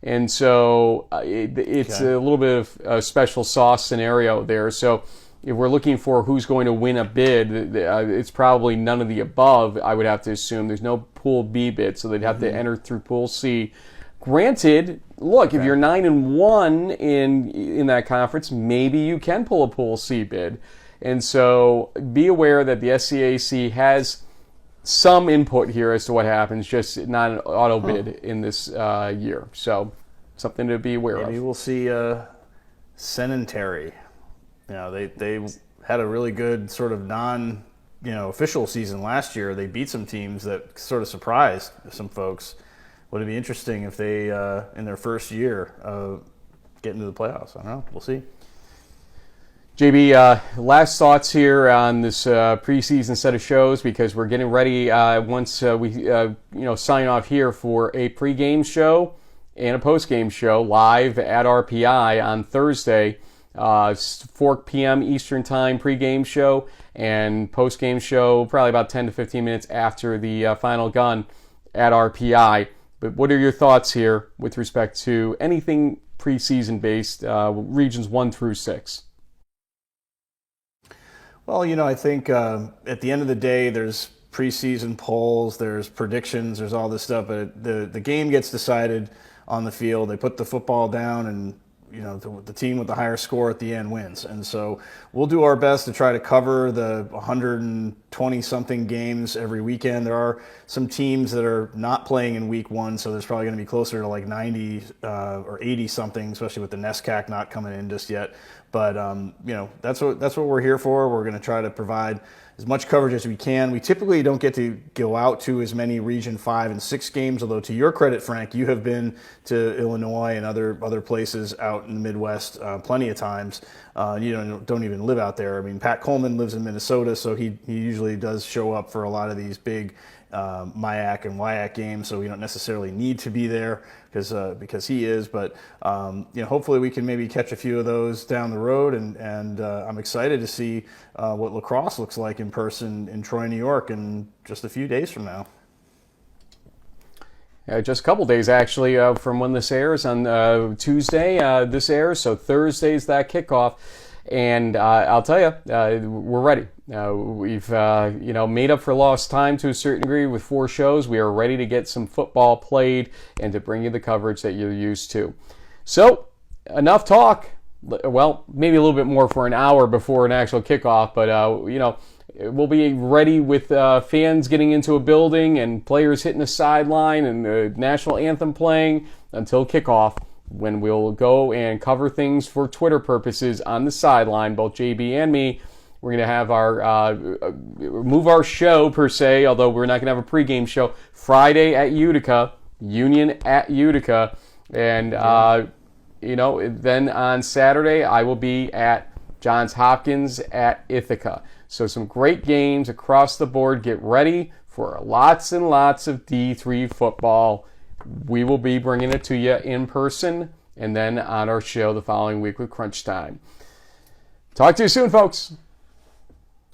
And so it's a little bit of a special sauce scenario there. So if we're looking for who's going to win a bid, it's probably none of the above, I would have to assume. There's no Pool B bid, so they'd have to enter through Pool C. Granted, look, if you're 9-1 in that conference, maybe you can pull a Pool C bid. And so be aware that the SCAC has some input here as to what happens, just not an auto bid in this year. So something to be aware of. Maybe we'll see Senatary. They had a really good sort of official season last year. They beat some teams that sort of surprised some folks. Would it be interesting if they, in their first year, get into the playoffs? I don't know. We'll see. JB, last thoughts here on this preseason set of shows, because we're getting ready once we sign off here for a pregame show and a postgame show live at RPI on Thursday, 4 p.m. Eastern Time pregame show, and postgame show probably about 10 to 15 minutes after the final gun at RPI. But what are your thoughts here with respect to anything preseason based, regions 1 through 6? Well, I think at the end of the day, there's preseason polls, there's predictions, there's all this stuff, but the game gets decided on the field. They put the football down, and the team with the higher score at the end wins. And so we'll do our best to try to cover the 120-something games every weekend. There are some teams that are not playing in week 1, so there's probably going to be closer to like 90 or 80-something, especially with the NESCAC not coming in just yet. But that's what we're here for. We're going to try to provide as much coverage as we can. We typically don't get to go out to as many Region 5 and 6 games, although to your credit, Frank, you have been to Illinois and other places out in the Midwest plenty of times. You don't even live out there. I mean, Pat Coleman lives in Minnesota, so he usually does show up for a lot of these big MIAC and WIAC games, so we don't necessarily need to be there because he is. But hopefully we can maybe catch a few of those down the road, and I'm excited to see what lacrosse looks like in person in Troy, New York, in just a few days from now. Just a couple days, actually, from when this airs on Tuesday. This airs, so Thursday's that kickoff. And I'll tell you, we're ready. We've made up for lost time to a certain degree with 4 shows. We are ready to get some football played and to bring you the coverage that you're used to. So, enough talk. Well, maybe a little bit more for an hour before an actual kickoff, but we'll be ready with fans getting into a building and players hitting the sideline and the national anthem playing until kickoff, when we'll go and cover things for Twitter purposes on the sideline, both JB and me. We're going to have our move our show, per se, although we're not going to have a pregame show, Friday at Utica, Union at Utica. And, then on Saturday, I will be at Johns Hopkins at Ithaca. So some great games across the board. Get ready for lots and lots of D3 football. We will be bringing it to you in person and then on our show the following week with Crunch Time. Talk to you soon, folks.